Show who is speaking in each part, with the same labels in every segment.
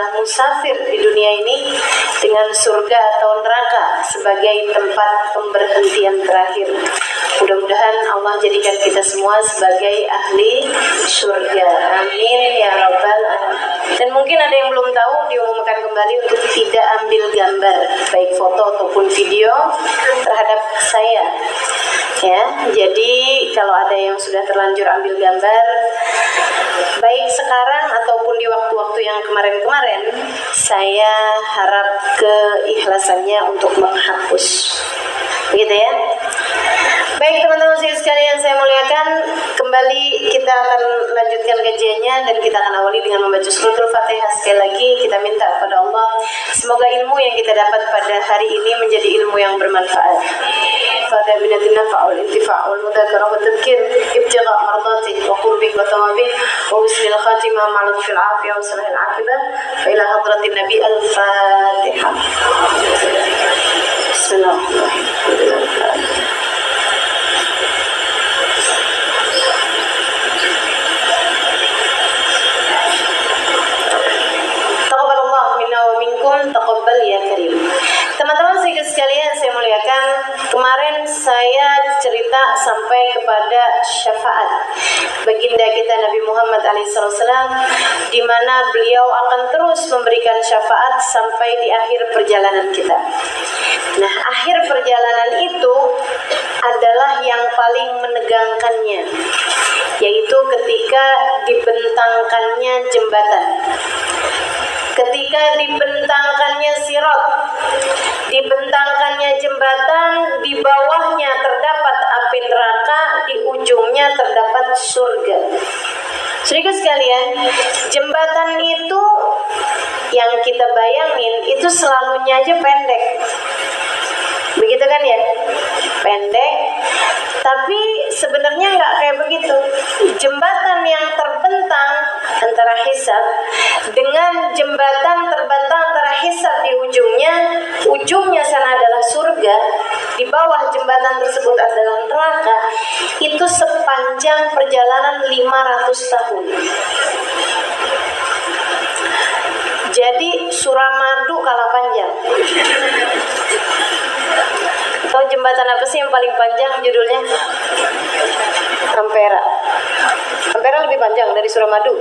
Speaker 1: adalah musafir di dunia ini dengan surga atau neraka sebagai tempat pemberhentian terakhir. Mudah-mudahan Allah jadikan kita semua sebagai ahli surga. Amin ya rabbal alamin. Dan mungkin ada yang belum tahu, diumumkan kembali untuk tidak ambil gambar baik foto ataupun video terhadap saya. Ya, jadi kalau ada yang sudah terlanjur ambil gambar baik sekarang ataupun di waktu-waktu yang kemarin-kemarin, saya harap keikhlasannya untuk menghapus. Begitu ya. Baik teman-teman sekalian saya muliakan, kembali kita akan lanjutkan kajiannya dan kita akan awali dengan membaca suratul Fatihah. Sekali lagi kita minta kepada Allah semoga ilmu yang kita dapat pada hari ini menjadi ilmu yang bermanfaat. Fadha binatin nafa'ul intifa' wal mudzakarah wa tadhkir ibtigha' mardatih wa qurbih wa thawabih wa husnil khatimah ma'al fil 'afiyah wa salahil 'aqibah wa ila hadratin nabi al-Fatihah. Bismillahirrahmanirrahim. Taqabbal ya karim. Teman-teman sekalian saya muliakan, kemarin saya cerita sampai kepada syafaat baginda kita Nabi Muhammad SAW, di mana beliau akan terus memberikan syafaat sampai di akhir perjalanan kita. Nah, akhir perjalanan itu adalah yang paling menegangkannya, yaitu ketika dibentangkannya jembatan. Ketika dibentangkannya sirat, dibentangkannya jembatan, di bawahnya terdapat api neraka, di ujungnya terdapat surga. Saudara sekalian, jembatan itu yang kita bayangin itu selalunya aja pendek. Begitu kan ya? Pendek. Tapi sebenarnya nggak kayak begitu. Jembatan yang terbentang antara hisab dengan jembatan terbentang antara hisab di ujungnya sana adalah surga, di bawah jembatan tersebut adalah neraka. Itu sepanjang perjalanan 500 tahun. Jadi Suramadu kalah panjang. Tahu jembatan apa sih yang paling panjang judulnya? Ampera. Ampera lebih panjang dari Suramadu.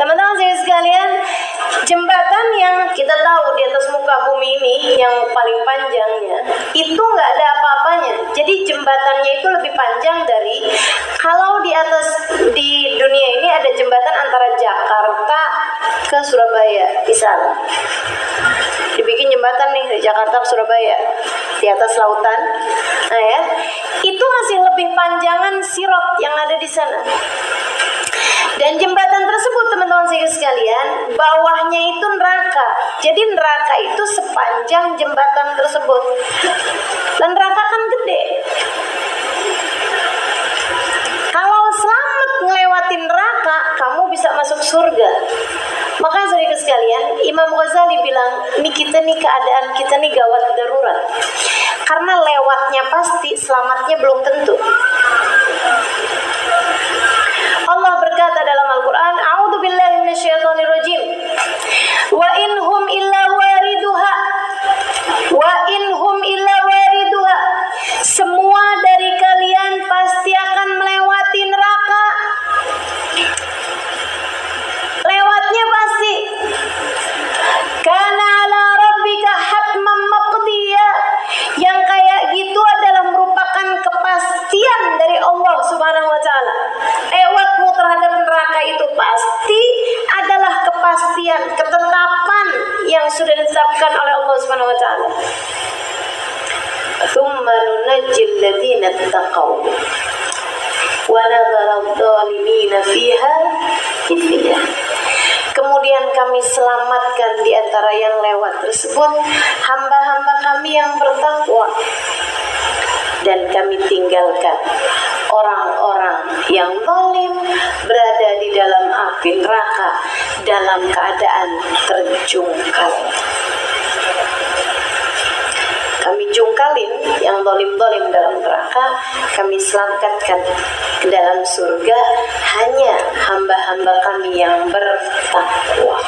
Speaker 1: Teman-teman sekalian, jembatan yang kita tahu di atas muka bumi ini yang paling panjangnya itu nggak ada apa-apanya. Jadi jembatannya itu lebih panjang dari, kalau di atas di dunia ini ada jembatan antara Jakarta ke Surabaya, misalnya dibikin jembatan nih dari Jakarta ke Surabaya di atas lautan, nah ya, itu masih lebih panjangan sirat yang ada di sana. Dan jembatan tersebut teman-teman sekalian, bawahnya itu neraka. Jadi neraka itu sepanjang jembatan tersebut. Dan neraka kan gede. Kalau selamat ngelewatin neraka, kamu bisa masuk surga. Maka saudara sekalian, Imam Ghazali bilang, ini kita nih keadaan kita nih gawat darurat. Karena lewatnya pasti, selamatnya belum tentu. Allah berkata dalam Al-Quran, A'udzubillahi minasyaitonirrajim. Wa inhum illa wariduha. Wa inhum illa wariduha. Semua dari kalian pasti akan melewati neraka. Lewatnya pasti. Kana ala rabbika hatman maqdiya. Yang kayak gitu adalah merupakan kepastian dari Allah Subhanahu wa taala. Lewatmu terhadap neraka itu pasti adalah kepastian, ketetapan yang sudah ditetapkan oleh Allah Subhanahu wa taala. Tsumma nunajjil ladzina taqaw wa nadharu adh-dhalimina fiha jithiya. Kemudian kami selamatkan di antara yang lewat tersebut hamba-hamba kami yang bertakwa, dan kami tinggalkan orang-orang yang zalim berada di dalam api neraka dalam keadaan terjungkal. Kami jungkalin yang zalim-zalim dalam neraka, kami selamatkan ke dalam surga hanya hamba-hamba kami yang bertakwa.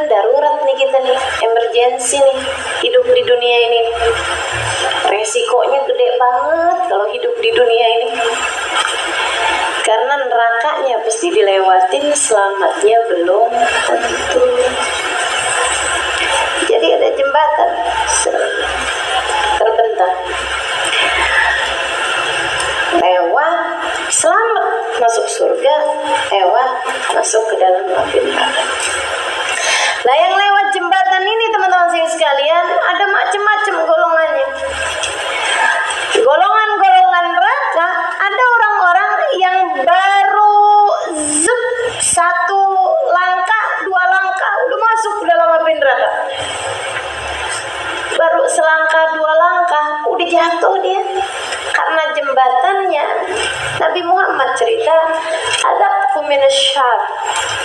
Speaker 1: kan darurat nih kita nih, emergency nih, hidup di dunia ini. Resikonya gede banget kalau hidup di dunia ini. Karena nerakanya pasti dilewatin, selamatnya belum tentu. Jadi ada jembatan terbentang. Lewat selamat masuk surga, lewat masuk ke dalam api neraka. Lah yang lewat jembatan ini teman-teman sekalian ada macam-macam golongannya. Golongan-golongan neraka ada orang-orang yang baru satu langkah, dua langkah udah masuk ke dalam api neraka. Baru selangkah dua langkah udah jatuh dia. Karena jembatannya Nabi Muhammad cerita adaqu minasyar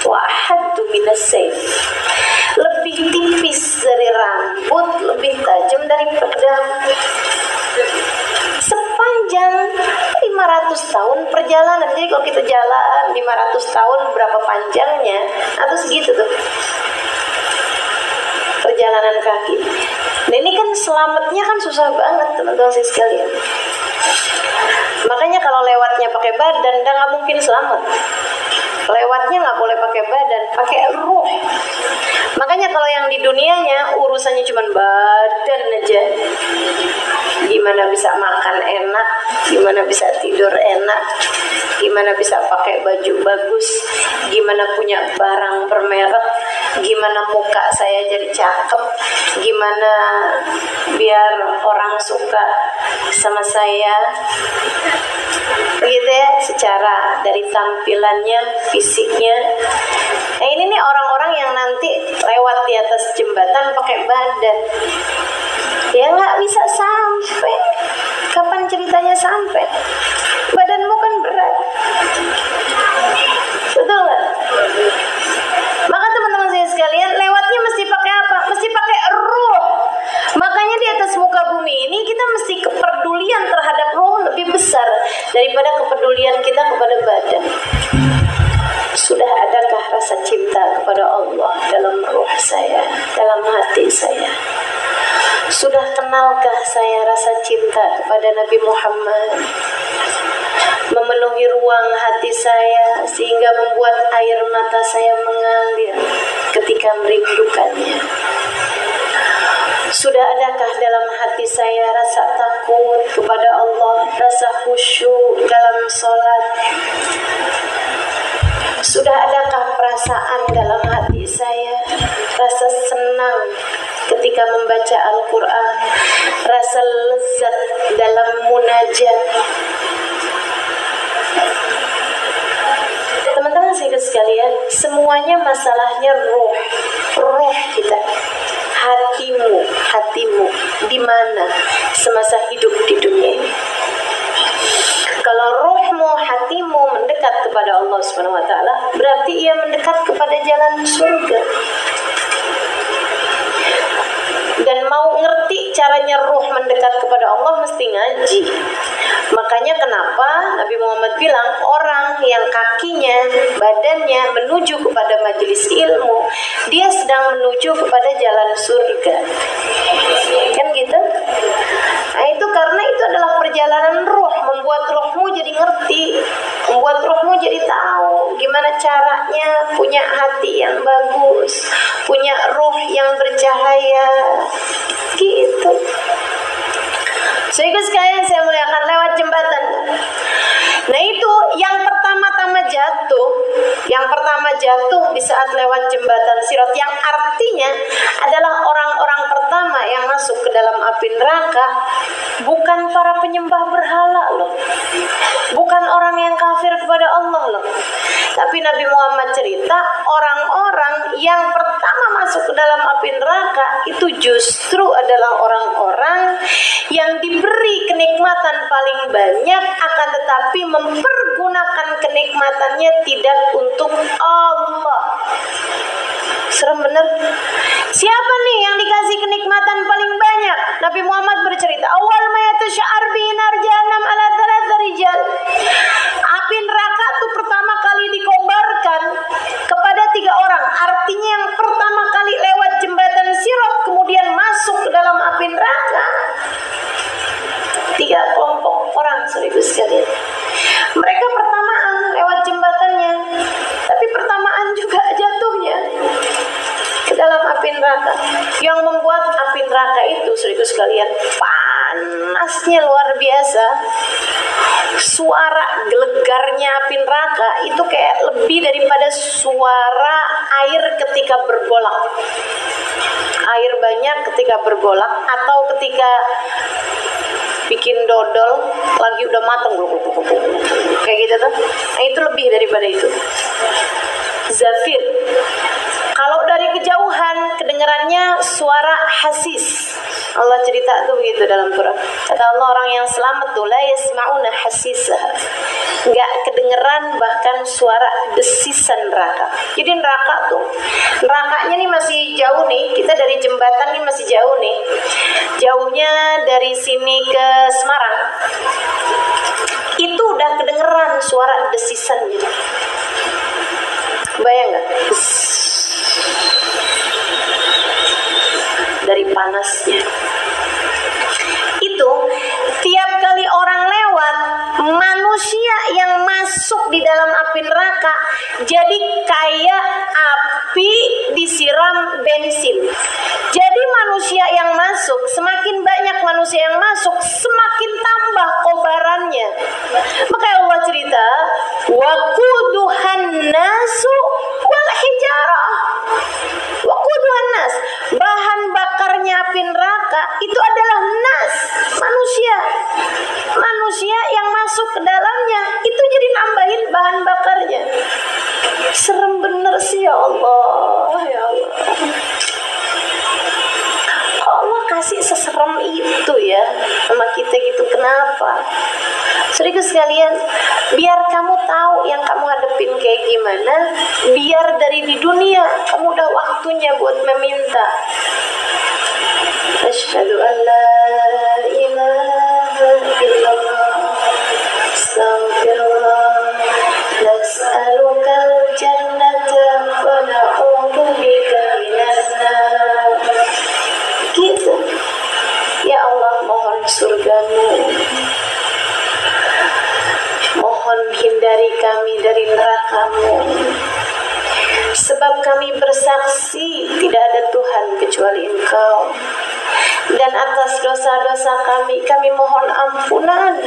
Speaker 1: wa ahaddu minasayf. Lebih tipis dari rambut, lebih tajam dari pedang. Sepanjang 500 tahun perjalanan. Jadi kalau kita jalan 500 tahun berapa panjangnya? Atau segitu tuh perjalanan kaki. Nah ini kan selamatnya kan susah banget teman-teman sekalian. Makanya kalau lewatnya pakai badan, dah nggak mungkin selamat. Lewatnya nggak boleh pakai badan, pakai ruh. Makanya kalau yang di dunianya urusannya cuma badan aja. Gimana bisa makan enak, gimana bisa tidur enak, gimana bisa pakai baju bagus, gimana punya barang bermerek, gimana muka saya jadi cakep, gimana biar orang suka sama saya, begitu ya, secara dari tampilannya, fisiknya. Nah ini nih orang-orang yang nanti lewat di atas jembatan pakai badan, ya nggak bisa sampai. Kapan ceritanya sampai? Badanmu kan berat, betul nggak? Maka teman-teman saya sekalian, lewatnya mesti pakai apa? Mesti pakai ruh. Makanya di atas muka bumi ini kita mesti kepedulian terhadap ruh lebih besar daripada kepedulian kita kepada badan. Sudah adakah rasa cinta kepada Allah dalam ruh saya, dalam hati saya? Sudah kenalkah saya rasa cinta kepada Nabi Muhammad? Memenuhi ruang hati saya sehingga membuat air mata saya mengalir ketika merindukannya. Sudah adakah dalam hati saya rasa takut kepada Allah, rasa khusyuk dalam sholat? Sudah adakah perasaan dalam hati saya, rasa senang ketika membaca Al-Quran, rasa lezat dalam munajat? Teman-teman sekalian, semuanya masalahnya ruh kita. Hatimu di mana semasa hidup di dunia ini? Kalau ruhmu, hatimu mendekat kepada Allah Subhanahu wa taala, berarti ia mendekat kepada jalan surga. Dan mau ngerti caranya ruh mendekat kepada Allah mesti ngaji. Makanya kenapa Nabi Muhammad bilang orang yang kakinya, badannya menuju kepada majelis ilmu, dia sedang menuju kepada jalan surga. Kan gitu? Nah itu karena itu adalah perjalanan ruh, membuat ruhmu jadi ngerti, membuat ruhmu jadi tahu gimana caranya punya hati yang bagus, punya ruh yang bercahaya, gitu. Sehingga sekalian saya muliakan lewat jembatan. Nah itu yang pertama-tama jatuh di saat lewat jembatan Sirat, yang artinya adalah orang-orang pertama yang masuk ke dalam api neraka bukan para penyembah berhala loh, bukan orang yang kafir kepada Allah loh, tapi Nabi Muhammad cerita orang-orang yang pertama masuk ke dalam api neraka itu justru adalah orang-orang yang diberi kenikmatan paling banyak, akan tetapi mempergunakan kenikmatannya tidak untuk Allah. Serem bener. Siapa nih yang dikasih kenikmatan paling banyak? Nabi Muhammad bercerita, awal ma yatasha'ar bi nar jahannam ala thalath rijal. Api neraka tuh pertama kali dikobarkan kepada 3 orang. Artinya yang pertama kali 3 kelompok orang, saudaraku sekalian. Mereka pertamaan lewat jembatannya, tapi pertamaan juga jatuhnya ke dalam api neraka. Yang membuat api neraka itu, saudaraku sekalian, panasnya luar biasa. Suara gelegarnya api neraka itu kayak lebih daripada suara air ketika bergolak. Air banyak ketika bergolak atau ketika bikin dodol lagi udah mateng kayak gitu tuh. Nah, itu lebih daripada itu. Zafir. Kalau dari kejauhan kedengarannya suara hasis. Allah cerita tuh begitu dalam Quran. Kata Allah, orang yang selamat tuh la yasma'una hasisah. Enggak kedengeran bahkan suara desisan neraka. Jadi neraka tuh, nerakanya nih masih jauh nih. Kita dari jembatan nih masih jauh nih. Jauhnya dari sini ke Semarang. Itu udah kedengeran suara desisannya. Bayang nggak? Dari panasnya itu, tiap kali orang lewat, manusia yang masuk di dalam api neraka jadi kayak api disiram bensin. Jadi manusia yang masuk, semakin banyak manusia yang masuk, semakin tambah kobarannya. Maka Allah cerita, waquduhan nasu wal hijarah. Waquduhan nas, bahan bakarnya api neraka itu adalah nas, manusia. Manusia yang masuk ke dalamnya itu jadi nambahin bahan bakarnya. Serem bener sih, ya Allah, ya Allah. Allah kasih seserem itu ya sama kita gitu. Kenapa? Saudara sekalian, biar kamu tahu yang kamu hadepin kayak gimana, biar dari di dunia kamu udah waktunya buat meminta. Asyhadu an la ilaha illallah, astaghfirullah, nas'alukal jannata wa na'udzu bika minan nar. Gitu. Ya Allah, mohon surgamu, mohon hindari kami dari neraka-Mu, sebab kami bersaksi tidak ada Tuhan kecuali Engkau, dan atas dosa-dosa kami mohon ampunan.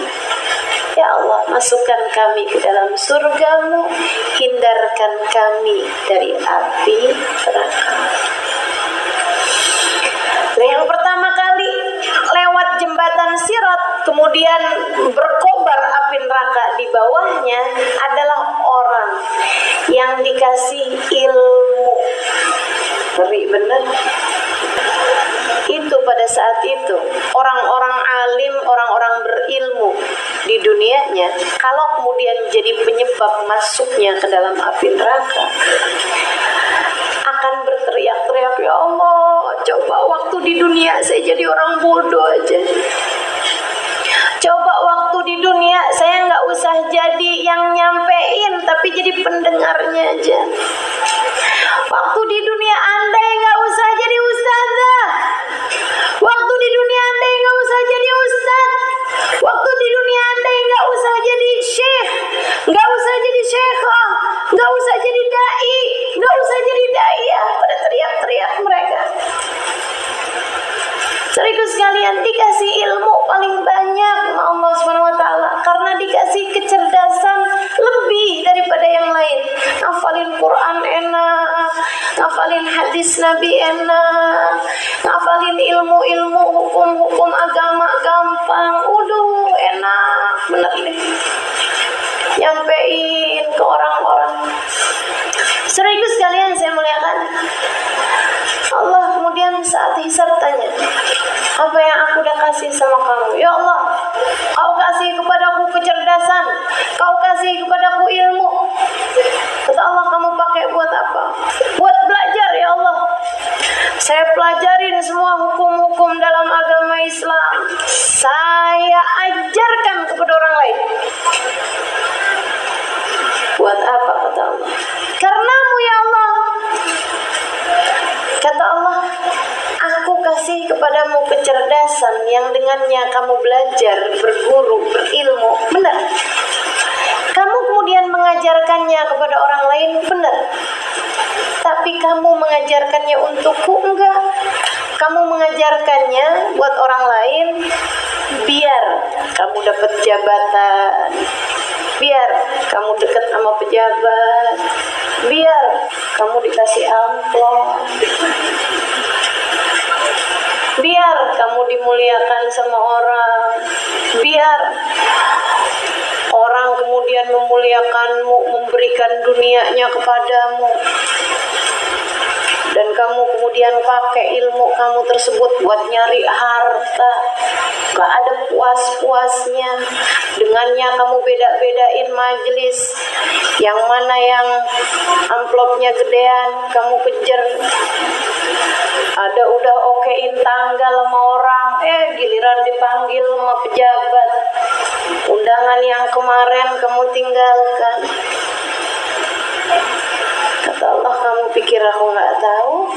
Speaker 1: Ya Allah, masukkan kami ke dalam surga-Mu, hindarkan kami dari api neraka. Yang pertama kali lewat jembatan Sirat, kemudian berkobar api neraka di bawahnya adalah orang yang dikasih ilmu. Ngeri bener. Itu pada saat itu orang-orang alim, orang-orang berilmu di dunianya, kalau kemudian jadi penyebab masuknya ke dalam api neraka, akan berteriak-teriak, ya Allah, coba waktu di dunia saya jadi orang bodoh aja. Coba waktu di dunia saya nggak usah jadi yang nyampein, tapi jadi pendengarnya aja. Waktu di dunia andai nggak usah jadi ustazah. Waktu di dunia andai nggak usah jadi ustaz. Waktu di dunia andai nggak usah jadi syekh, nggak usah jadi syekhah, nggak usah jadi dai, nggak usah jadi daya. Pada teriak-teriak mereka. Saudaraku sekalian, dikasih ilmu paling banyak sama Allah SWT, karena dikasih kecerdasan lebih daripada yang lain. Ngafalin Quran enak, ngafalin hadis Nabi enak, ngafalin ilmu-ilmu hukum-hukum agama gampang. Enak bener nih nyampein ke orang-orang. Saudaraku sekalian, saya muliakan, Allah kemudian saat hisab tanya, apa yang aku udah kasih sama kamu? Ya Allah, kau kasih kepadaku kecerdasan, kau kasih kepadaku ilmu. Kata Allah, kamu pakai buat apa? Buat belajar, ya Allah. Saya pelajarin semua hukum-hukum dalam agama Islam, saya ajarkan kepada orang lain. Buat apa? Kata Allah, karenamu ya Allah. Kata Allah, aku kasih kepadamu kecerdasan yang dengannya kamu belajar, berguru, berilmu, benar. Kamu kemudian mengajarkannya kepada orang lain, benar. Tapi kamu mengajarkannya untukku, enggak. Kamu mengajarkannya buat orang lain biar kamu dapat jabatan, biar kamu dekat sama pejabat, biar kamu dikasih amplop, biar kamu dimuliakan sama orang, biar orang kemudian memuliakanmu, memberikan dunianya kepadamu, dan kamu kemudian pakai ilmu kamu tersebut buat nyari harta. Gak ada puas-puasnya. Dengannya kamu beda-bedain majelis, yang mana yang amplopnya gedean kamu kejar. Ada udah okein tanggal sama orang, giliran dipanggil sama pejabat, undangan yang kemarin kamu tinggalkan. Kata Allah, kamu pikir aku gak tahu?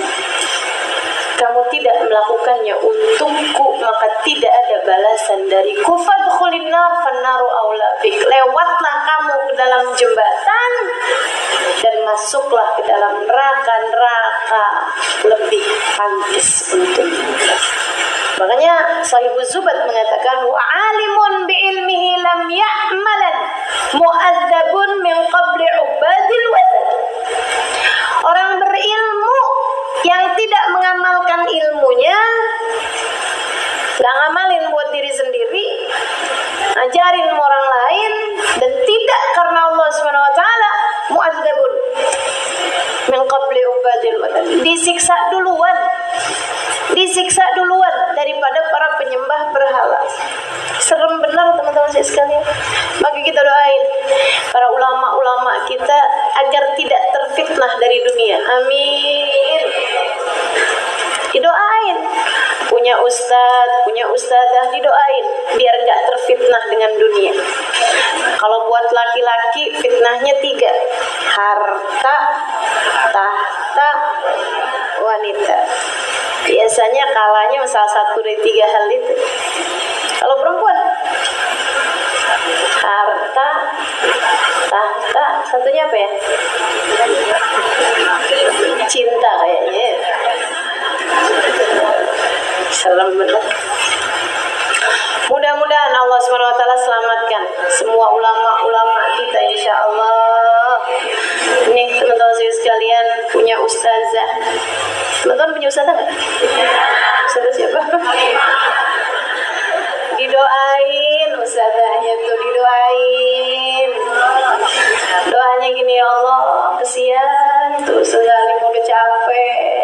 Speaker 1: Kamu tidak melakukannya untukku, maka tidak ada balasan dariku. Fadkhulin nar fannaru aula bik. Lewatlah kamu ke dalam jembatan dan masuklah ke dalam neraka. Neraka lebih pantas untukmu. Makanya Sahibuz Zubat mengatakan, wa alimun bi ilmihi lam ya'malan mu'adzabun min qabli ubadil watan. Orang berilmu yang tidak mengamalkan ilmunya, gak ngamalin buat diri sendiri, ngajarin orang lain, dan tidak karena Allah SWT, mu'adzabun min qabli ubadil watan. Disiksa duluan daripada para penyembah berhala. Serem benar teman-teman saya sekalian. Maka kita doain para ulama-ulama kita agar tidak terfitnah dari dunia. Amin. Didoain. Punya ustadz, punya ustadzah, didoain biar nggak terfitnah dengan dunia. Kalau buat laki-laki fitnahnya 3: harta, tahta, wanita. Biasanya kalahnya salah satu dari 3 hal itu. Kalau perempuan, harta, tahta, satunya apa ya? Cinta kayaknya. Serem benar. Mudah-mudahan Allah SWT selamatkan semua ulama-ulama kita, insya Allah. Ini teman-teman saya sekalian punya ustazah. Teman-teman punya ustazah nggak? Ustazah siapa? Didoain ustazahnya tuh, didoain. Doanya gini, ya Allah, kesian tuh ustazah mau udah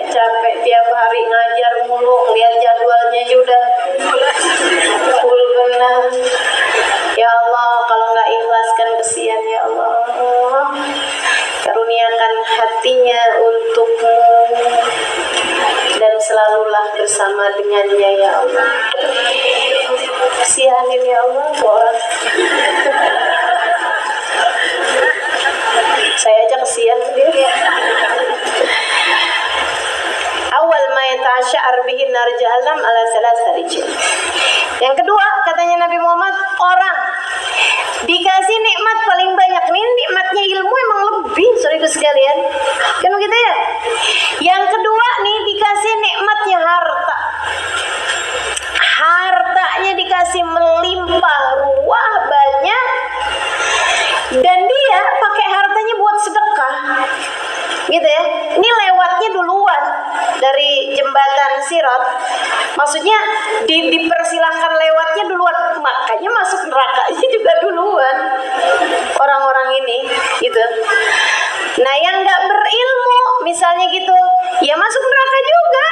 Speaker 1: capek tiap hari ngajar mulu, lihat jadwalnya juga full benar. Ya Allah, kalau nggak ikhlas kan kesian. Ya Allah, karuniakan hatinya untukmu dan selalulah bersama dengannya. Ya Allah, kesianin ya Allah tuh orang. Saya aja kesian dia. Awal ma yata'asy'ar bihi nar jahannam ala salasah rijal. Yang kedua, katanya Nabi Muhammad, orang dikasih nikmat paling banyak. Ini nikmatnya ilmu emang lebih, saudara sekalian. Kan begitu ya? Yang kedua nih, dikasih nikmatnya harta. Hartanya dikasih melimpah ruah, banyak. Dan dia pakai hartanya buat sedekah. Gitu ya. Ini lewatnya duluan dari jembatan Sirat. Maksudnya dipersilahkan lewatnya duluan. Makanya masuk neraka ini juga duluan orang-orang ini gitu. Nah, yang nggak berilmu misalnya gitu, ya masuk neraka juga.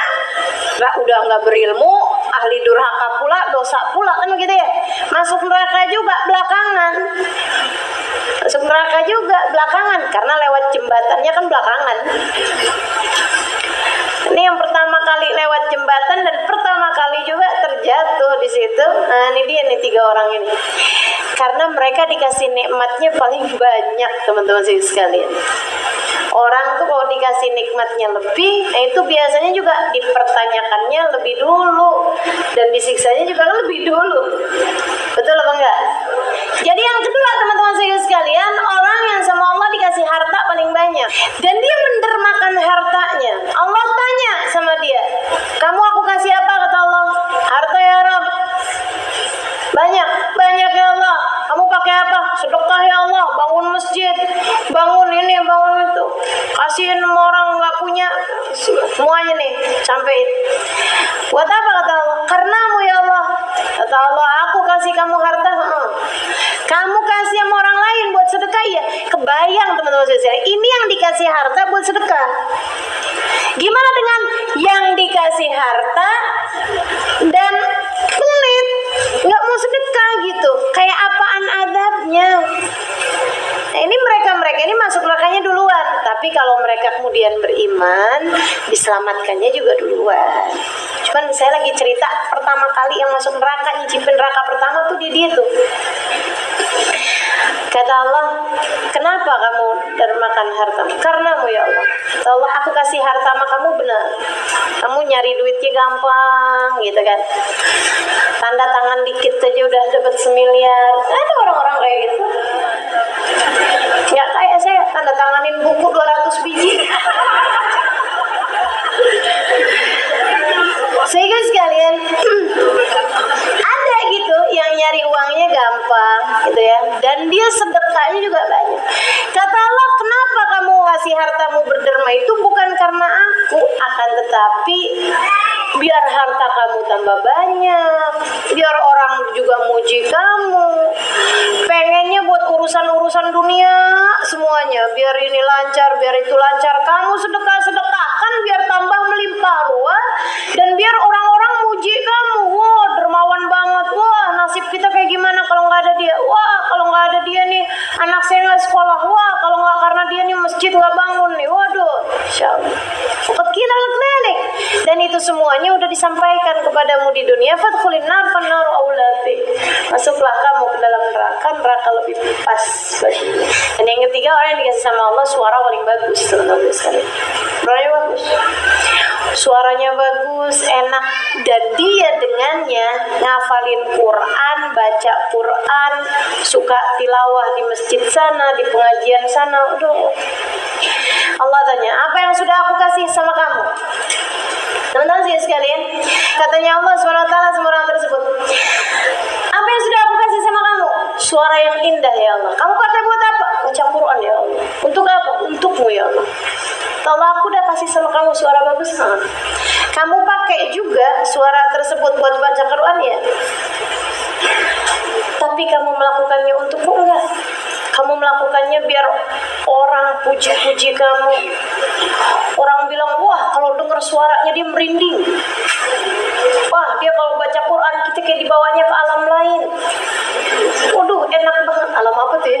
Speaker 1: Udah nggak berilmu, ahli durhaka pula, dosa pula, kan gitu ya. Masuk neraka juga belakangan. Masuk neraka juga belakangan karena lewat jembatannya kan belakangan. Ini yang pertama kali lewat jembatan dan pertama kali juga terjatuh di situ. Nah, ini dia nih 3 orang ini. Karena mereka dikasih nikmatnya paling banyak, teman-teman sekalian. Orang tuh kalau dikasih nikmatnya lebih, nah itu biasanya juga dipertanyakannya lebih dulu dan disiksanya juga lebih dulu. Betul apa enggak? Jadi yang kedua teman-teman sekalian, orang yang sama Allah dikasih harta paling banyak dan dia mendermakan hartanya. Allah tanya sama dia, kamu aku kasih apa? Kata Allah, harta ya Rabb. Banyak ya Allah. Kamu pakai apa? Sedekah ya Allah. Bangun masjid, bangun ini, bangun itu. Kasihin sama orang nggak punya. Semuanya nih, sampai. Buat apa kata Allah? Karenamu ya Allah. Kata Allah, aku kasih kamu harta. Kamu kasih sama orang lain buat sedekah ya. Kebayang teman-teman sekalian. Ini yang dikasih harta buat sedekah. Gimana dengan yang dikasih harta dan pelit, nggak mau sedekah gitu? Kayak apaan adabnya? Nah, ini mereka ini masuk nerakanya duluan. Tapi kalau mereka kemudian beriman, diselamatkannya juga duluan. Cuman saya lagi cerita pertama kali yang masuk neraka, nyicipin neraka pertama tuh dia tuh. Kata Allah, kenapa kamu dermakan hartamu? Karenamu ya Allah. Kata Allah, aku kasih harta sama kamu benar. Kamu nyari duitnya gampang gitu kan. Tanda tangan dikit aja udah dapat 1 miliar. Ada orang-orang kayak gitu. Nggak kayak saya tanda tanganin buku 200 biji. Sehingga sekalian ada gitu yang nyari uangnya gampang gitu ya, dan dia sedekahnya juga banyak. Kata Allah, kenapa kamu kasih hartamu berderma itu bukan karena aku, akan tetapi biar harta kamu tambah banyak, biar orang juga muji kamu. Pengennya buat urusan-urusan dunia semuanya, biar ini lancar, biar itu lancar. Kamu sedekah-sedekahkan biar tambah melimpah ruah dan biar orang-orang muji kamu. Wah, dermawan banget. Wah, nasib kita kayak gimana kalau nggak ada dia? Wah, kalau nggak ada dia nih anak saya nggak sekolah. Wah, kalau nggak karena dia nih masjid nggak bangun nih. Waduh, insyaallah. balik. Dan itu semuanya udah disampaikan kepadamu di dunia. Fadkhulin nar fannaru aulati. Masuklah kamu ke dalam neraka, neraka lebih pas bagimu. Dan yang ketiga, orang yang dikasih sama Allah suara paling bagus, teman-teman sekalian. Suaranya bagus. Suaranya bagus, enak, dan dia dengannya ngafalin Quran, baca Quran, suka tilawah di masjid sana, di pengajian sana. Aduh. Allah tanya, apa yang sudah aku kasih sama kamu? Teman-teman sekalian, katanya Allah SWT sama orang tersebut, apa yang sudah aku kasih sama kamu? Suara yang indah ya Allah. Kamu pakai buat apa? Baca Quran ya Allah. Untuk apa? Untukmu ya Allah. Allah, aku udah kasih sama kamu suara bagus. Kamu pakai juga suara tersebut buat baca Quran ya? Tapi kamu melakukannya untukku enggak? Kamu melakukannya biar orang puji-puji kamu. Orang bilang, wah kalau dengar suaranya dia merinding. Wah dia kalau baca Quran kita kayak dibawanya ke alam lain. Waduh enak banget. Alam apa tuh ya?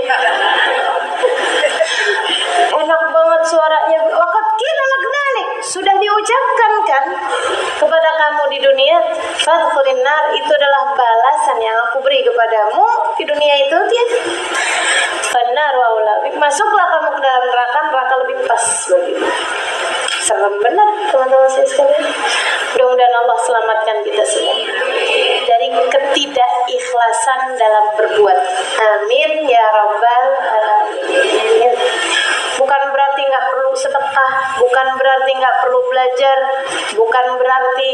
Speaker 1: Enak banget suaranya. Waqad qila lak dzalik. Sudah diucapkan kan kepada kamu di dunia. Fadkhulin nar, itu adalah balasan yang aku beri kepadamu di dunia itu dia. Fannar wa ulabik, masuklah kamu ke dalam neraka, neraka lebih pas bagimu. Serem benar teman-teman sekalian. Mudah-mudahan Allah selamatkan kita semua dari ketidakikhlasan dalam berbuat. Amin ya rabbal alamin. Bukan berarti nggak perlu sedekah, bukan berarti nggak perlu belajar, bukan berarti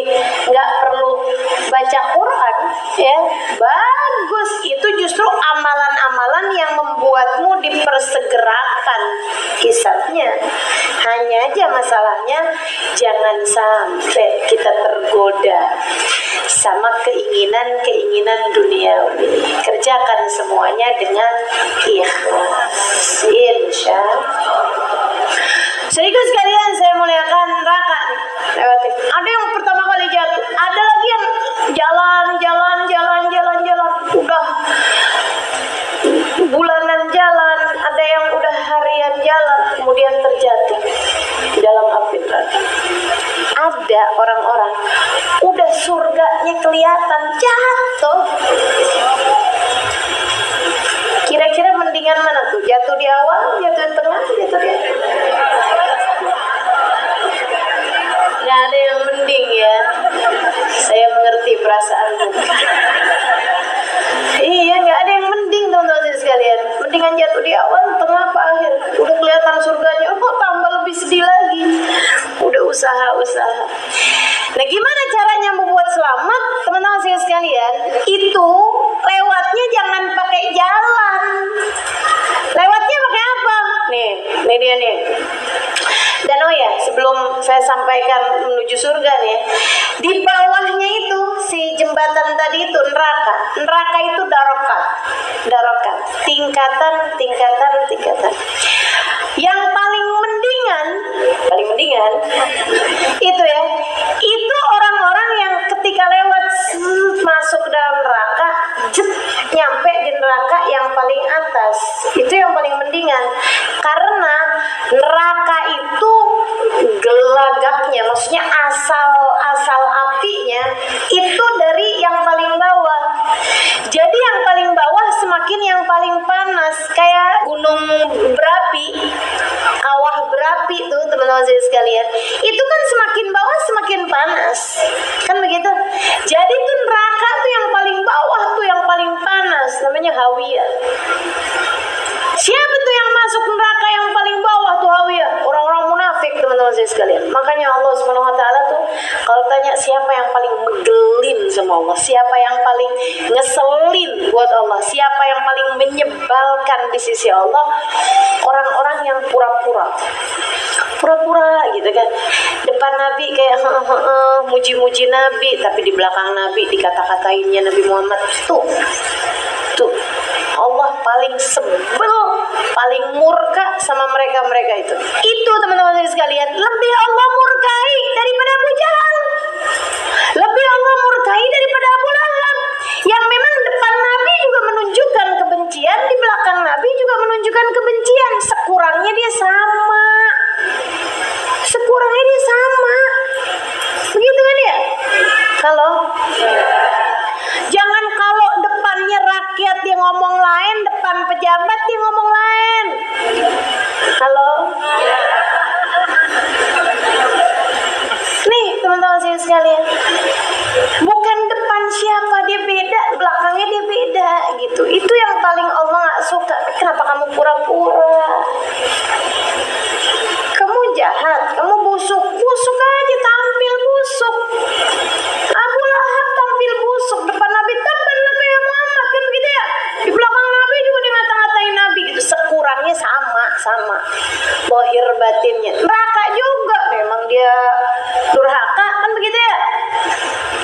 Speaker 1: nggak perlu baca Quran, ya bagus. Itu justru amalan-amalan yang membuatmu dipersegerakan hisabnya. Hanya aja masalahnya jangan sampai kita tergoda sama keinginan duniawi. Kerjakan semuanya dengan ikhlas, insya Allah. Sehingga sekalian saya muliakan neraka nih, lewatin. Ada yang pertama kali jatuh, ada lagi yang jalan, udah bulanan jalan, ada yang udah harian jalan, kemudian terjatuh di dalam api neraka. Ada orang-orang udah surganya kelihatan jatuh. Kira-kira mendingan mana tuh? Jatuh di awal, jatuh di tengah, jatuh di akhir? berusaha. Nah, gimana caranya membuat selamat? Teman-teman sekalian, itu lewatnya jangan pakai jalan. Lewatnya pakai apa? Nih dia nih. Dan oh ya, sebelum saya sampaikan menuju surga nih, di bawahnya itu si jembatan tadi itu neraka. Neraka itu darokat. Tingkatan. Yang paling mendingan itu ya, itu orang-orang yang ketika lewat masuk ke dalam neraka, nyampe di neraka yang paling atas. Itu yang paling mendingan, karena neraka itu gelagapnya, maksudnya asal apinya itu dari yang paling bawah. Jadi yang paling bawah semakin yang paling panas, kayak gunung berapi, kawah berapi tuh teman-teman sekalian. Itu kan semakin bawah semakin panas, kan begitu. Jadi tuh neraka tuh yang paling bawah tuh yang paling panas, namanya Hawiyah. Siapa tuh yang masuk neraka yang paling bawah tuh Hawiyah? Orang-orang munafik teman-teman sekalian. Makanya Allah Subhanahu wa taala tuh kalau tanya siapa yang paling megelin sama Allah, siapa yang paling ngeselin buat Allah, siapa yang paling menyebalkan di sisi Allah, orang-orang yang pura-pura gitu kan. Depan Nabi kayak muji-muji Nabi, tapi di belakang Nabi dikata-katainnya Nabi Muhammad. Tuh Allah paling sebel, paling murka sama mereka itu. Itu teman-teman sekalian, lebih Allah murkai daripada Abu Jahal, lebih Allah murkai daripada Abu Lahab, yang memang depan Nabi juga menunjukkan kebencian, di belakang Nabi juga menunjukkan kebencian. Sekurangnya dia sama. Begitu kan ya? Jangan kalau depannya rakyat dia ngomong lain, depan pejabat dia ngomong lain. Nih teman-teman sekalian, bukan depan siapa dia beda, belakangnya dia beda gitu. Itu yang paling Allah gak suka. Kenapa kamu pura-pura? Kamu jahat, kamu busuk aja, tampil busuk. Abu Lahab tampil busuk depan Nabi, tampillah kayak Muhammad, kan begitu ya. Di belakang Nabi juga dia ngata-ngatain Nabi gitu. Sekurangnya sama bohir batinnya. Neraka juga memang dia durhaka, kan begitu ya.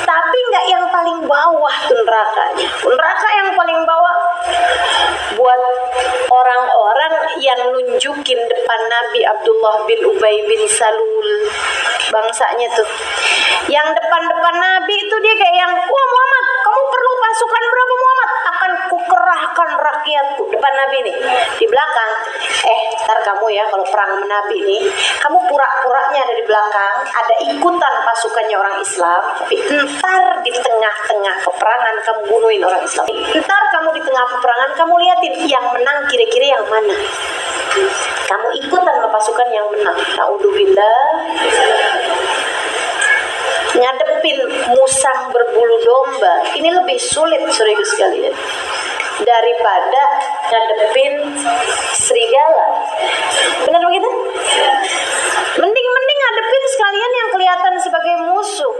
Speaker 1: Tapi nggak yang paling bawah tuh nerakanya. Neraka yang paling bawah buat orang-orang yang nunjukin depan Nabi Abdullah bin Ubay bin Salul, bangsanya tuh. Yang depan Nabi itu dia kayak yang, wah Muhammad, kamu perlu pasukan berapa Muhammad? Akan kukerahkan rakyatku. Depan Nabi nih. Di belakang, ntar kamu ya kalau perang sama Nabi nih, kamu pura-puranya ada di belakang, ada ikutan pasukannya orang Islam, tapi ntar di tengah-tengah peperangan kamu bunuhin orang Islam. Ntar kamu di tengah peperangan kamu liatin yang menang kira-kira yang mana. Kamu ikutan sama pasukan yang menang. Naudzubillah. Ngadepin musang berbulu domba ini lebih sulit saudara sekalian daripada ngadepin serigala. Benar begitu? Mending ngadepin sekalian yang kelihatan sebagai musuh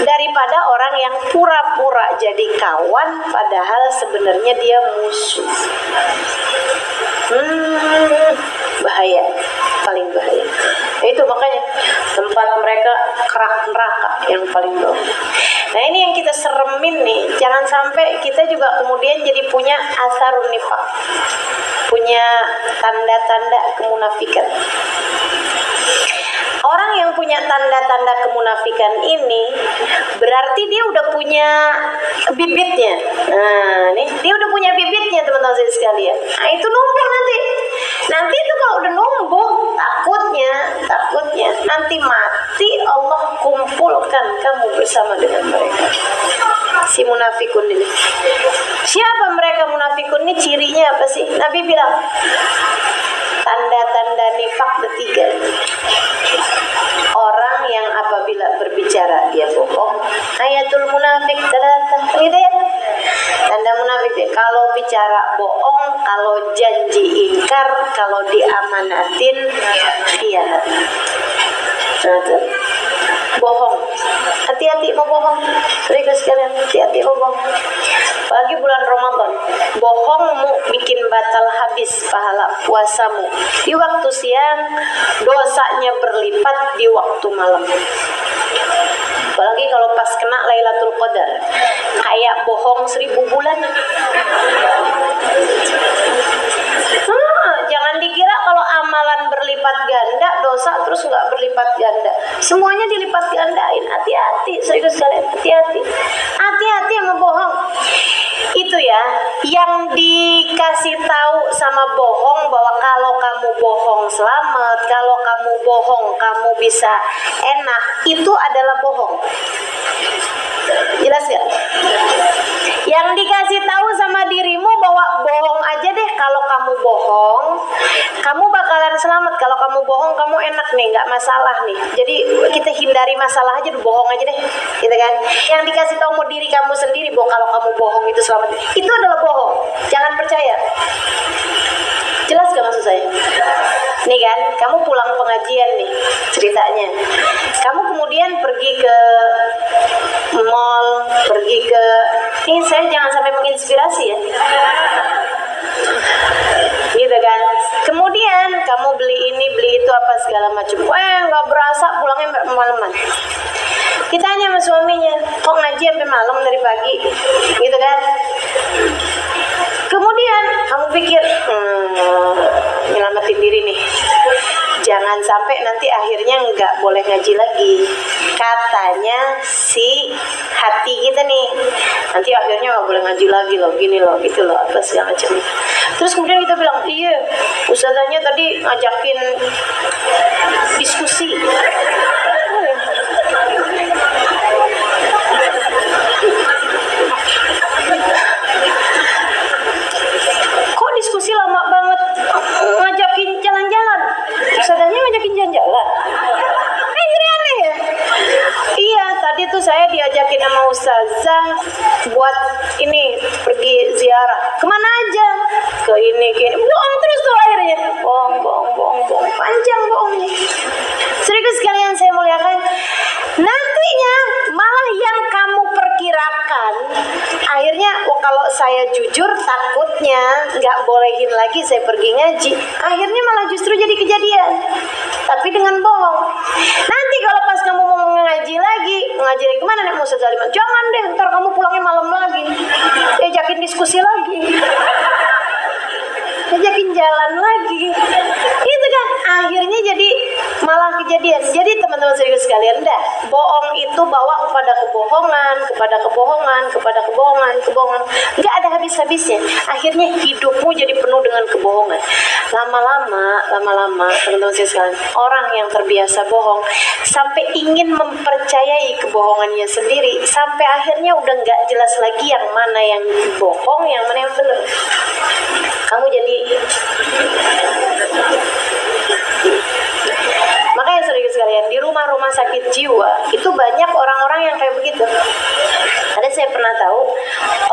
Speaker 1: daripada orang yang pura-pura jadi kawan padahal sebenarnya dia musuh. Bahaya, paling bahaya. Itu makanya tempat mereka kerak neraka yang paling bawah. Nah ini yang kita seremin nih, jangan sampai kita juga kemudian jadi punya asarun nifaq, punya tanda-tanda kemunafikan. Orang yang punya tanda-tanda kemunafikan ini berarti dia udah punya bibitnya. Nah, nih dia udah punya bibitnya teman-teman sekalian. Nah, itu numbuh nanti. Nanti itu kalau udah numbuh, takutnya nanti mati Allah kumpulkan kamu bersama dengan mereka. Si munafikun ini. Siapa mereka munafikun ini? Cirinya apa sih? Nabi bilang tanda-tanda nifak ketiga. Orang yang apabila berbicara dia bohong. Ayatul munafik gitu ya. Tanda munafik deh. Kalau bicara bohong, kalau janji ingkar, kalau diamanatin khianat. bohong. Hati-hati mau bohong. Mereka sekalian, hati-hati mau bohong. Apalagi bulan Ramadan, bohongmu bikin batal habis pahala puasamu. Di waktu siang, dosanya berlipat di waktu malam. Apalagi kalau pas kena Lailatul Qadar, kayak bohong 1000 bulan. Jangan dikira kalau amalan berlipat ganda, dosa terus nggak berlipat ganda. Semuanya dilipat gandain. Hati-hati, serius sekalian, hati-hati. Hati-hati sama bohong. Itu ya, yang dikasih tahu sama bohong bahwa kalau kamu bohong selamat, kalau kamu bohong kamu bisa enak, itu adalah bohong. Jelas gak? Yang dikasih tahu sama dirimu bahwa bohong aja deh, kalau kamu bohong kamu bakalan selamat, kalau kamu bohong kamu enak nih, nggak masalah nih. Jadi kita hindari masalah aja, bohong aja deh, gitu kan? Yang dikasih tahu mau diri kamu sendiri bahwa kalau kamu bohong itu selamat, itu adalah bohong. Jangan percaya. Jelas gak maksud saya? Nih kan, kamu pulang pengajian nih ceritanya. Kamu kemudian pergi ke mall, pergi ke... Ini saya jangan sampai menginspirasi ya. Gitu kan. Kemudian kamu beli ini, beli itu, apa segala macam. Gak berasa pulangnya malaman. Kita tanya sama suaminya, kok ngaji sampai malam dari pagi? Gitu kan. Kemudian kamu pikir, nyelamatin diri nih. Jangan sampai nanti akhirnya nggak boleh ngaji lagi. Katanya si hati kita nih, nanti akhirnya nggak boleh ngaji lagi loh, gini loh, gitu loh, apa segala macam. Terus kemudian kita bilang, iya, ustazahnya tadi ngajakin diskusi. Kok diskusi lama banget, ngajakin jalan-jalan? Ustazahnya ngajakin jalan-jalan? Jadi aneh ya? Iya, tadi tuh saya diajakin sama ustazah buat ini, pergi ziarah. Kemana aja? Ke ini, ke ini. Bohong terus tuh akhirnya. Bohong. Panjang bohongnya. Serius sekalian saya muliakan. Nantinya malah yang kamu perkirakan, akhirnya kalau saya jujur takutnya nggak bolehin lagi saya pergi ngaji, akhirnya malah justru jadi kejadian, tapi dengan bohong. Nanti kalau pas kamu mau ngaji lagi kemana nih, mau sejaliman? Jangan deh, ntar kamu pulangnya malam lagi, ajakin diskusi lagi, ajakin jalan lagi, itu kan akhirnya jadi malah kejadian. Jadi teman-teman serius sekalian, bohong itu bawa kepada kebohongan, nggak ada habis-habisnya. Akhirnya hidupmu jadi penuh dengan kebohongan. Lama-lama teman-teman serius sekalian, orang yang terbiasa bohong sampai ingin mempercayai kebohongannya sendiri, sampai akhirnya udah nggak jelas lagi yang mana yang bohong, yang mana yang benar. Kamu jadi makanya serius sekalian, di rumah-rumah sakit jiwa itu banyak orang-orang yang kayak begitu. Ada saya pernah tahu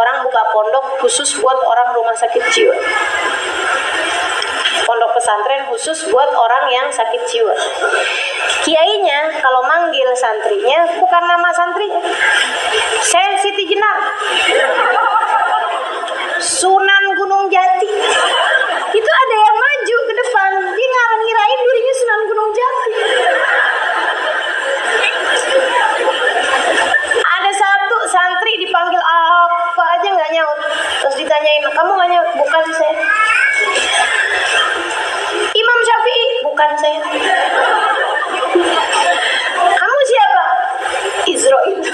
Speaker 1: orang buka pondok khusus buat orang rumah sakit jiwa, pondok pesantren khusus buat orang yang sakit jiwa. Kiainya kalau manggil santrinya bukan nama santrinya, saya Siti Jenar, Sunan Gunung Jati. Itu ada yang maju ke depan, dia ngirain dirinya Sunan Gunung Jati. Ada satu santri dipanggil apa aja nggak nyaut, terus ditanyain, kamu nggak nyaut? Bukan saya. Imam Syafi'i? Bukan saya. Kamu siapa? Israil.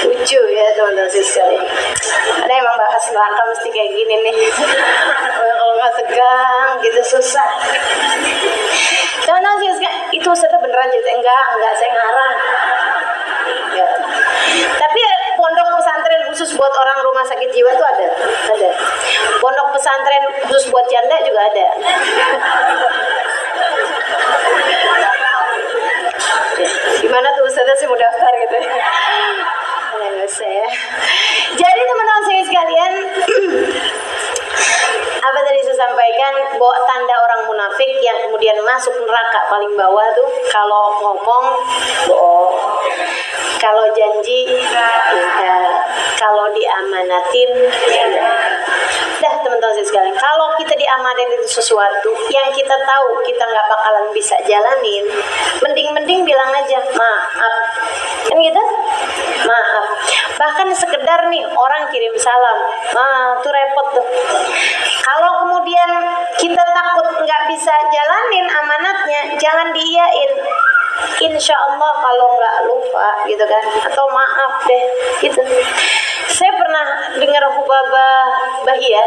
Speaker 1: Lucu ya teman-teman sekalian. Ada emang bahas neraka mesti kayak gini nih. Kalau nggak tegang gitu susah. Teman-teman sekalian, itu Ustazah beneran cerita? Enggak, saya ngarang. Ya. Tapi pondok pesantren khusus buat orang rumah sakit jiwa itu ada. Pondok pesantren khusus buat janda juga ada. Gimana tuh Ustazah sih mau daftar gitu? Saya. Jadi teman-teman saya sekalian, masuk neraka paling bawah tuh kalau ngomong bohong, kalau janji enggak, kalau diamanatin dah teman-teman sekalian. Kalau kita diamanatin itu sesuatu yang kita tahu kita nggak bakalan bisa jalanin, mending bilang aja maaf, kan gitu, maaf. Bahkan sekedar nih orang kirim salam, tuh repot tuh. Kalau kemudian kita takut nggak bisa jalanin amanatnya, jangan diiyain. Insya Allah kalau nggak lupa gitu kan, atau maaf deh gitu. Saya pernah dengar hubabah bahia,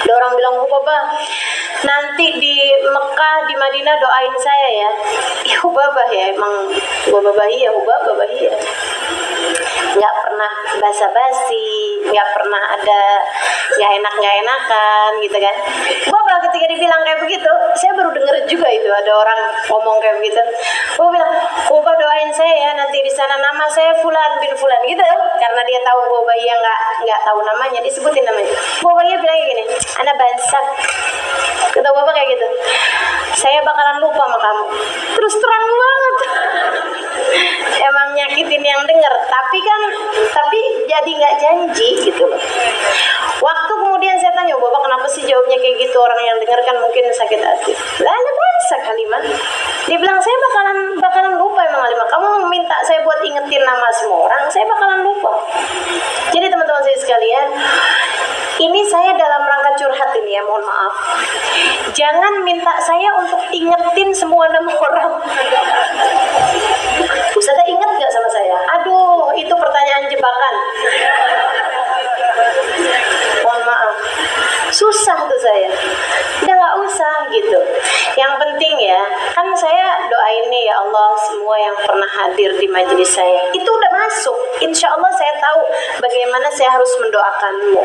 Speaker 1: ada orang bilang, hubabah nanti di Mekah di Madinah doain saya ya. Hubabah ya, emang hubabah bahia, nggak pernah basa-basi, nggak pernah ada nggak enakan gitu kan. Hubabah ketika dibilang kayak begitu, saya baru dengar juga itu ada orang ngomong kayak begitu. Gue bilang, Hubabah doain saya ya, nanti di sana nama saya Fulan bin Fulan gitu, karena dia tahu Hubabah yang nggak tahu namanya, disebutin namanya. Hubabah bilang gini, anak bansak, kata Hubabah kayak gitu, saya bakalan lupa sama kamu. Terus terang banget. Emang nyakitin yang denger, tapi jadi nggak janji gitu loh. Waktu kemudian saya tanya, Bapak kenapa sih jawabnya kayak gitu, orang yang denger kan mungkin sakit hati. Lah ada bahasa kalimat. Dia bilang, saya bakalan lupa emang Halimah. Kamu minta saya buat ingetin nama semua orang, saya bakalan lupa. Jadi teman-teman saya sekalian, ini saya dalam rangka curhat ini ya, mohon maaf. Jangan minta saya untuk ingetin semua nama orang. Ustazah inget gak sama saya? Aduh, itu pertanyaan jebakan. Mohon maaf, susah tuh saya. Udah gak usah gitu. Yang penting ya, kan saya doain nih ya Allah, semua yang pernah hadir di majelis saya itu udah masuk. Insya Allah saya tahu bagaimana saya harus mendoakanmu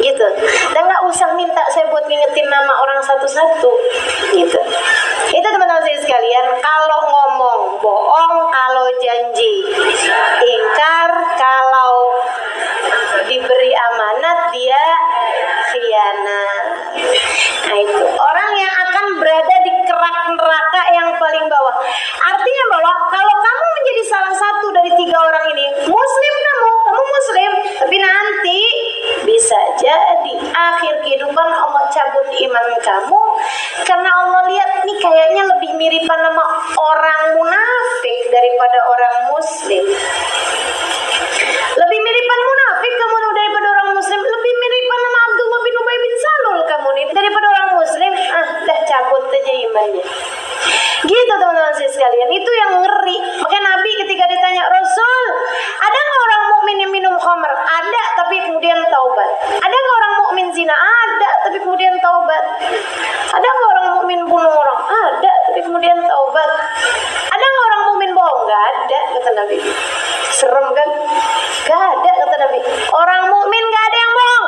Speaker 1: gitu. Dan gak usah minta saya buat ngingetin nama orang satu-satu gitu. Itu teman-teman saya sekalian, kalau ngomong bohong, kalau janji ingkar, kalau diberi amanat dia khianat. Nah itu orang yang akan berada di kerak neraka yang paling bawah. Artinya bahwa kalau kamu menjadi salah satu dari 3 orang ini, muslim kamu muslim, tapi nanti bisa jadi akhir kehidupan Allah cabut iman kamu karena Allah lihat nih kayaknya lebih miripan sama orang munafik daripada orang muslim. Lebih miripan munafik kamu daripada orang muslim, lebih miripan sama Abdullah bin Ubay bin Salul kamu nih daripada orang muslim. Dah cabut aja imannya. Gitu teman-teman saya sekalian, itu yang ngeri. Makanya Nabi ketika ditanya, Rasul, ada nggak orang mukmin yang minum khamr? Ada, tapi kemudian taubat. Ada nggak orang mukmin zina? Ada, tapi kemudian taubat. Ada nggak orang mukmin bunuh orang? Ada, tapi kemudian taubat. Ada nggak orang mukmin bohong? Nggak ada, kata Nabi. Serem kan? Nggak ada, kata Nabi. Orang mukmin nggak ada yang bohong.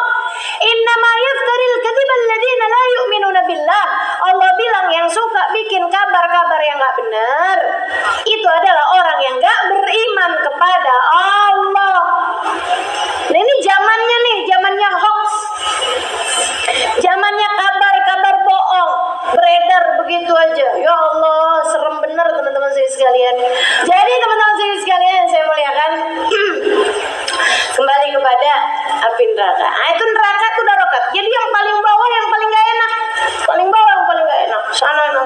Speaker 1: Innama yaftaril kadziba alladziina la yu'minuna billah. Allah bilang yang suka bikin kabar-kabar yang nggak benar itu adalah orang yang nggak beriman kepada Allah. Nah ini zamannya nih, zamannya hoax, zamannya kabar-kabar bohong beredar begitu aja. Ya Allah, serem bener teman-teman saya sekalian. Jadi teman-teman saya sekalian, saya muliakan, kembali kepada api neraka. Nah, itu neraka itu darokat. Jadi yang paling bawah yang paling gak enak, paling bawah yang paling gak enak, sana enak.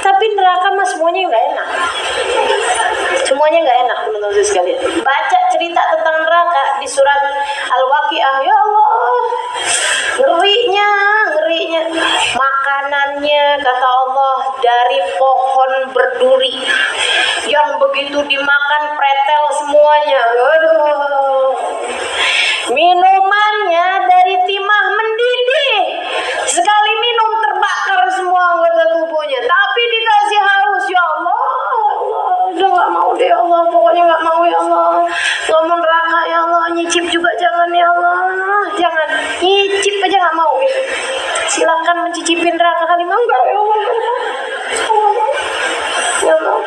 Speaker 1: Tapi neraka mah semuanya gak enak, semuanya gak enak teman-teman saya sekalian. Baca cerita tentang neraka di surat Al-Waqiah, ya Allah, ngerinya. Makanannya kata Allah dari pohon berduri yang begitu dimakan pretel semuanya. Aduh. Minumannya dari timah mendidih, sekali minum terbakar semua anggota tubuhnya, tapi dikasih haus. Ya Allah, udah gak mau deh ya Allah, pokoknya gak mau ya Allah. Gak mau neraka ya Allah, nyicip juga jangan ya Allah, jangan nyicip aja gak mau gitu. Silakan mencicipi neraka kali mau enggak ya Allah, ya Allah.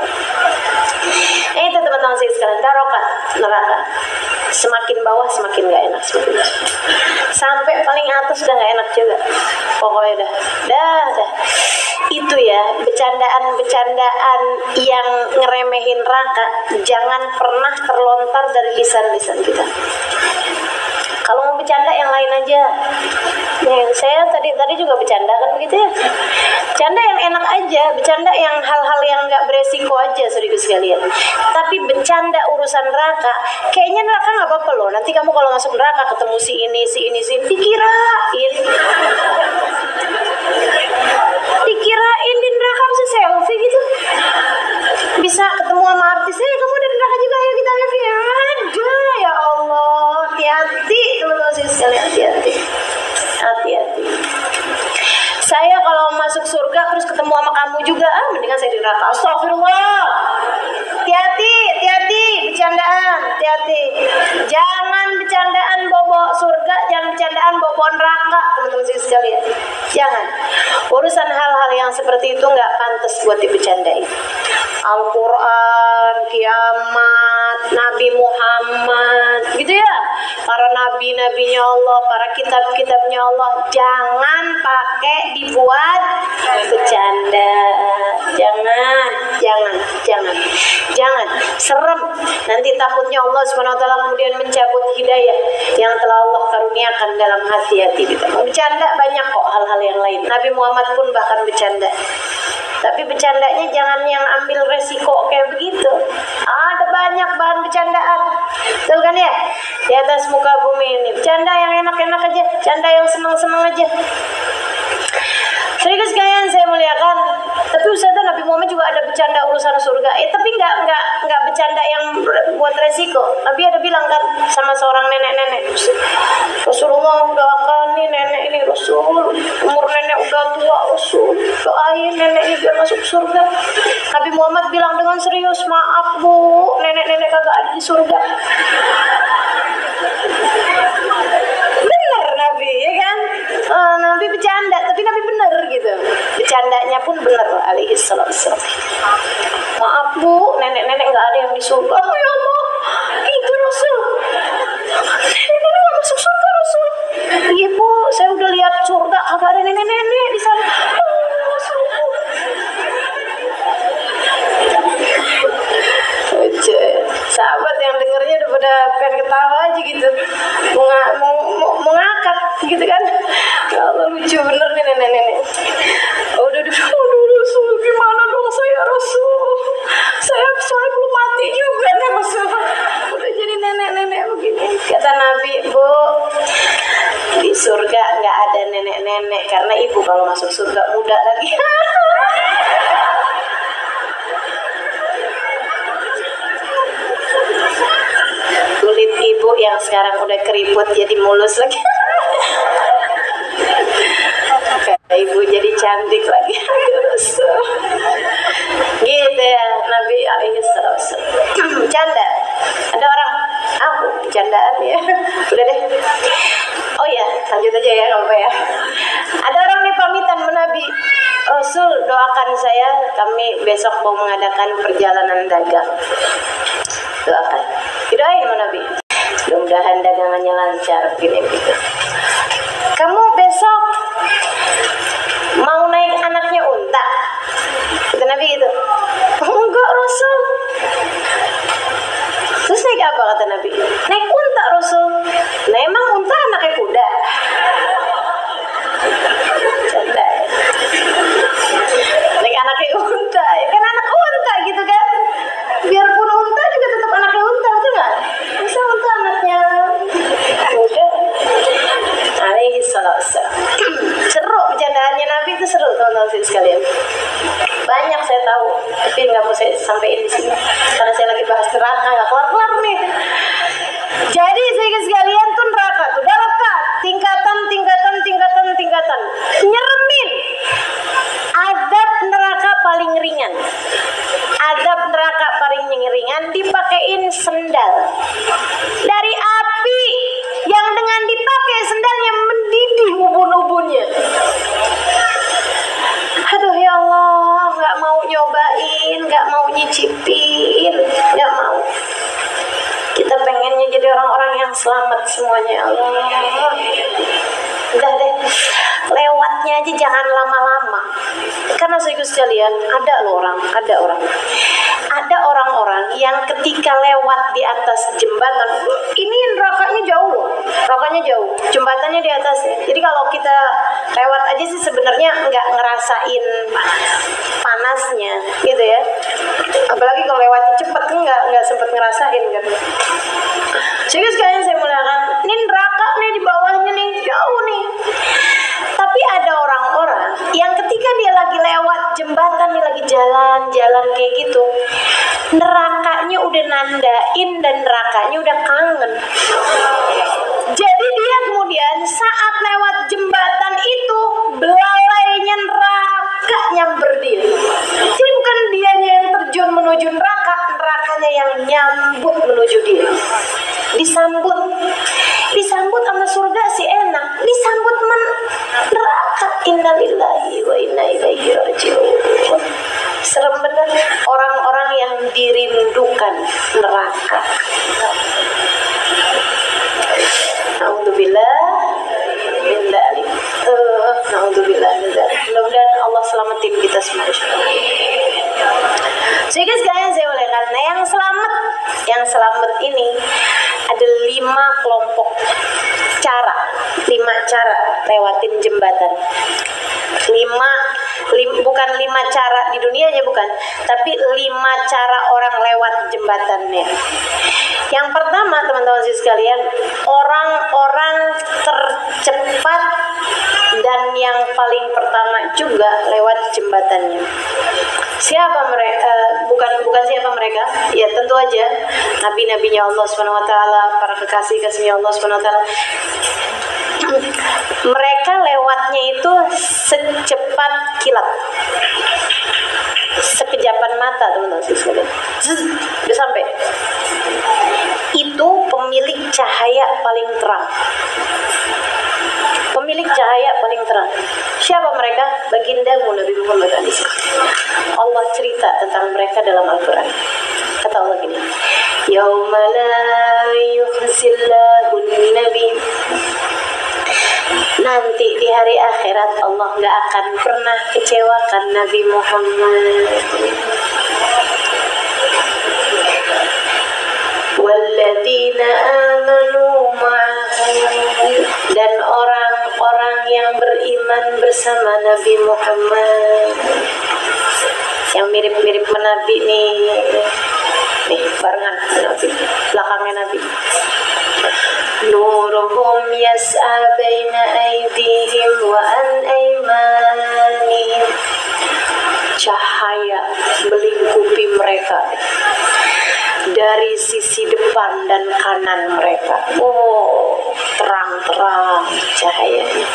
Speaker 1: Itu teman-teman saya sekarang, darokat neraka. Semakin bawah semakin gak enak, sampai paling atas udah nggak enak juga. Pokoknya dah. Itu ya, bercandaan yang ngeremehin neraka jangan pernah terlontar dari lisan-lisan kita. Kalau mau bercanda yang lain aja. Nih, saya tadi juga bercanda kan begitu ya. Bercanda yang enak aja, bercanda yang hal-hal yang nggak beresiko aja, saudara sekalian. Tapi bercanda urusan neraka, kayaknya neraka nggak apa-apa loh. Nanti kamu kalau masuk neraka ketemu si ini, dikirain di neraka bisa selfie gitu. Bisa ketemu sama artisnya, kamu ada neraka juga, ayo kita lihat ya. Ada, ya Allah, hati-hati teman-teman sekalian, hati-hati. Saya kalau masuk surga terus ketemu sama kamu juga, mendingan saya di neraka. Astagfirullah. Hati-hati, bercandaan, hati-hati. Jangan bercandaan bobo surga, jangan bercandaan bobo neraka, teman-teman sekalian. Jangan. Urusan hal-hal yang seperti itu nggak pantas buat dibicandai. Al-Quran, kiamat, Nabi Muhammad, gitu ya. Para nabi-nabinya Allah, para kitab-kitabnya Allah, jangan pakai dibuat bercanda. Jangan. Serem. Nanti takutnya Allah SWT kemudian mencabut hidayah yang telah Allah karuniakan dalam hati-hati kita. Bercanda banyak kok hal-hal yang lain. Nabi Muhammad pun bahkan bercanda. Tapi bercandanya jangan yang ambil resiko kayak begitu. Ada banyak bahan bercandaan. Betul kan ya? Di atas muka bumi ini. Bercanda yang enak-enak aja. Bercanda yang senang-senang aja. Serius sekalian saya muliakan. Tapi Ustazah, Nabi Muhammad juga ada bercanda urusan surga. Tapi nggak bercanda yang buat resiko. Nabi ada bilang kan sama seorang nenek-nenek, Rasulullah doakan nih nenek ini, Rasul umur nenek udah tua, Rasul doain nenek ini biar masuk surga. Nabi Muhammad bilang dengan serius, maaf bu, nenek-nenek kagak ada di surga. Bener Nabi, ya kan? Nabi bercanda, tapi Nabi bener gitu. Bercandanya pun bener, alaihi salatu. Maaf bu, nenek-nenek nggak ada yang di surga. Oh ya Allah, itu Rasul. Nenek-nenek nggak masuk surga Rasul. Iya bu, saya udah lihat surga, kagak ada nenek-nenek di sana. Rasul. Sahabat yang dengernya udah pada pengen ketawa aja gitu, mau ngakak gitu kan. Ya Allah, lucu bener nih nenek-nenek. Udah Rasul, gimana dong saya Rasul? Saya soalnya belum mati juga nih Rasul. Udah jadi nenek-nenek begini. Kata Nabi, bu, di surga nggak ada nenek-nenek karena ibu kalau masuk surga muda lagi. Kulit ibu yang sekarang udah keriput jadi mulus lagi. Ibu jadi cantik lagi. Gitu ya Nabi alaihi salam. Canda. Ada orang, aku bercandaan ya. Udah deh. Oh ya, lanjut aja ya, nggak apa ya. Ada orang nih pamitan sama Nabi. Rasul, doakan saya, kami besok mau mengadakan perjalanan dagang. Doakan. Doain sama Nabi. Mudah-mudahan dagangannya lancar gini gitu. Kamu besok mau naik anaknya unta? Kata Nabi gitu. Enggak Rasul. Terus naik apa kata Nabi? Naik unta Rasul. Nah emang unta anaknya kuda? Canda ya. Naik anaknya unta, ya kan anak unta gitu kan. Biarpun unta juga tetap anaknya unta, betul nggak? Bisa unta anaknya kuda. Alaihi salatu. Seru bercandaannya Nabi itu, seru teman-teman sekalian. Banyak saya tahu, tapi nggak mau saya sampaikan di sini karena saya lagi bahas neraka, nggak kelar-kelar nih. Jadi saya sekalian tuh neraka tuh udah lekat tingkatan. Nyeremin. Adab neraka paling ringan. Adab neraka paling ringan dipakein sendal dari api yang dengan dipakai sendalnya mendidih ubun-ubunnya. Aduh ya Allah, nggak mau nyobain, nggak mau nyicipin, nggak mau. Kita pengennya jadi orang-orang yang selamat semuanya ya Allah. Udah deh, lewatnya aja jangan lama-lama. Karena saya sekalian, ada orang-orang yang ketika lewat di atas jembatan, ini nerakanya jauh loh, jembatannya di atas ya. Jadi kalau kita lewat aja sih sebenarnya nggak ngerasain panasnya gitu ya. Apalagi kalau lewatnya cepet nggak sempet ngerasain kan. Jadi sekalian saya muliakan, ini neraka nih di bawahnya nih, jauh nih. Tapi ada orang-orang yang ketika dia lagi lewat jembatan, dia lagi jalan-jalan kayak gitu, nerakanya udah nandain dan nerakanya udah kangen. Jadi dia kemudian saat lewat jembatan itu, belalainya neraka nyamber dia. Jadi bukan dianya yang terjun menuju neraka, nerakanya yang nyambut menuju dia. Disambut sama surga sih enak, disambut neraka. Innalillahi wa inna ilaihi raji'un. Serem bener orang-orang yang dirindukan neraka. Alhamdulillah min dzalik. Alhamdulillah min dzalik. Mudah-mudahan Allah selamatin kita semua. Sehingga sekalian saya muliakan, nah yang selamat ini ada 5 kelompok cara, 5 cara lewatin jembatan. 5 bukan 5 cara di dunianya, bukan, tapi 5 cara orang lewat jembatannya. Yang pertama teman-teman sekalian, orang-orang tercepat dan yang paling pertama juga lewat jembatannya. Siapa mereka? Bukan siapa mereka? Ya tentu aja nabi-nabinya Allah SWT, para kekasih-kasihnya Allah SWT. Mereka lewatnya itu secepat kilat, sekejapan mata teman-teman sekalian. Udah sampai. Itu pemilik cahaya paling terang. Siapa mereka? Bagindamu Nabi Muhammad SAW. Allah cerita tentang mereka dalam Al-Quran. Kata Allah gini, Yauma la yukhzillahu nabi. Nanti di hari akhirat Allah gak akan pernah kecewakan Nabi Muhammad. Walladzina amanu ma'ahu, dan orang-orang yang beriman bersama Nabi Muhammad. Yang mirip-mirip Nabi nih barengan Nabi, belakangnya Nabi. Nuruhum yas'a baina aydihim wa an aymanihim. Cahaya melingkupi mereka dari sisi depan dan kanan mereka. Oh, terang-terang cahayanya.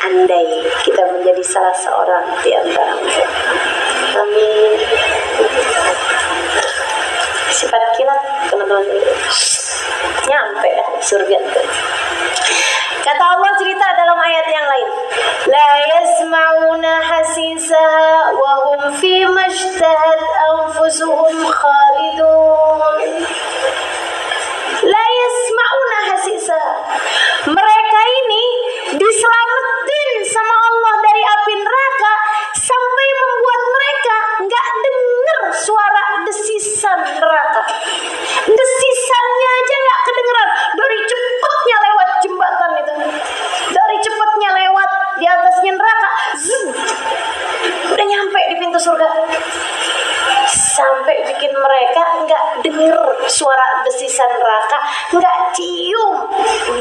Speaker 1: Andai kita menjadi salah seorang di antara mereka. Amin. Sifat kilat teman-teman, nyampe surga. Kata Allah cerita dalam ayat yang lain, la yasma'una hasisaha wa hum fi majtahat anfusuhum khalidun. La yasma'una hasisaha. Mereka ini diselamatin sama Allah dari api neraka sampai membuat mereka nggak dengar suara desisan neraka. Desisannya aja nggak kedengeran dari cepatnya lewat jembatan itu, dari cepatnya lewat di atasnya neraka. Udah nyampe di pintu surga, sampai bikin mereka nggak dengar suara desisan neraka, nggak cium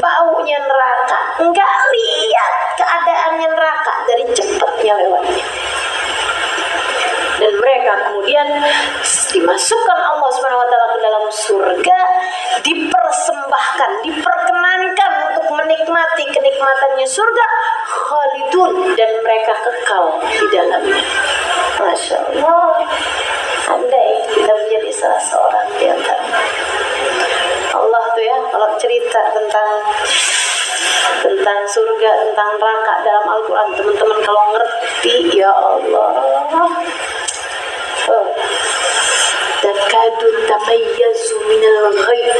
Speaker 1: baunya neraka, nggak lihat keadaannya neraka dari cepatnya lewatnya. Dan mereka kemudian dimasukkan Allah SWT ke dalam surga, dipersembahkan, diperkenankan untuk menikmati kenikmatannya surga, khalidun, dan mereka kekal di dalamnya. Masya Allah. Andai kita menjadi salah seorang di antara Allah tuh ya, kalau cerita tentang surga, tentang neraka dalam Al-Quran, teman-teman kalau ngerti, ya Allah, takadu tamayyazu minal ghaib,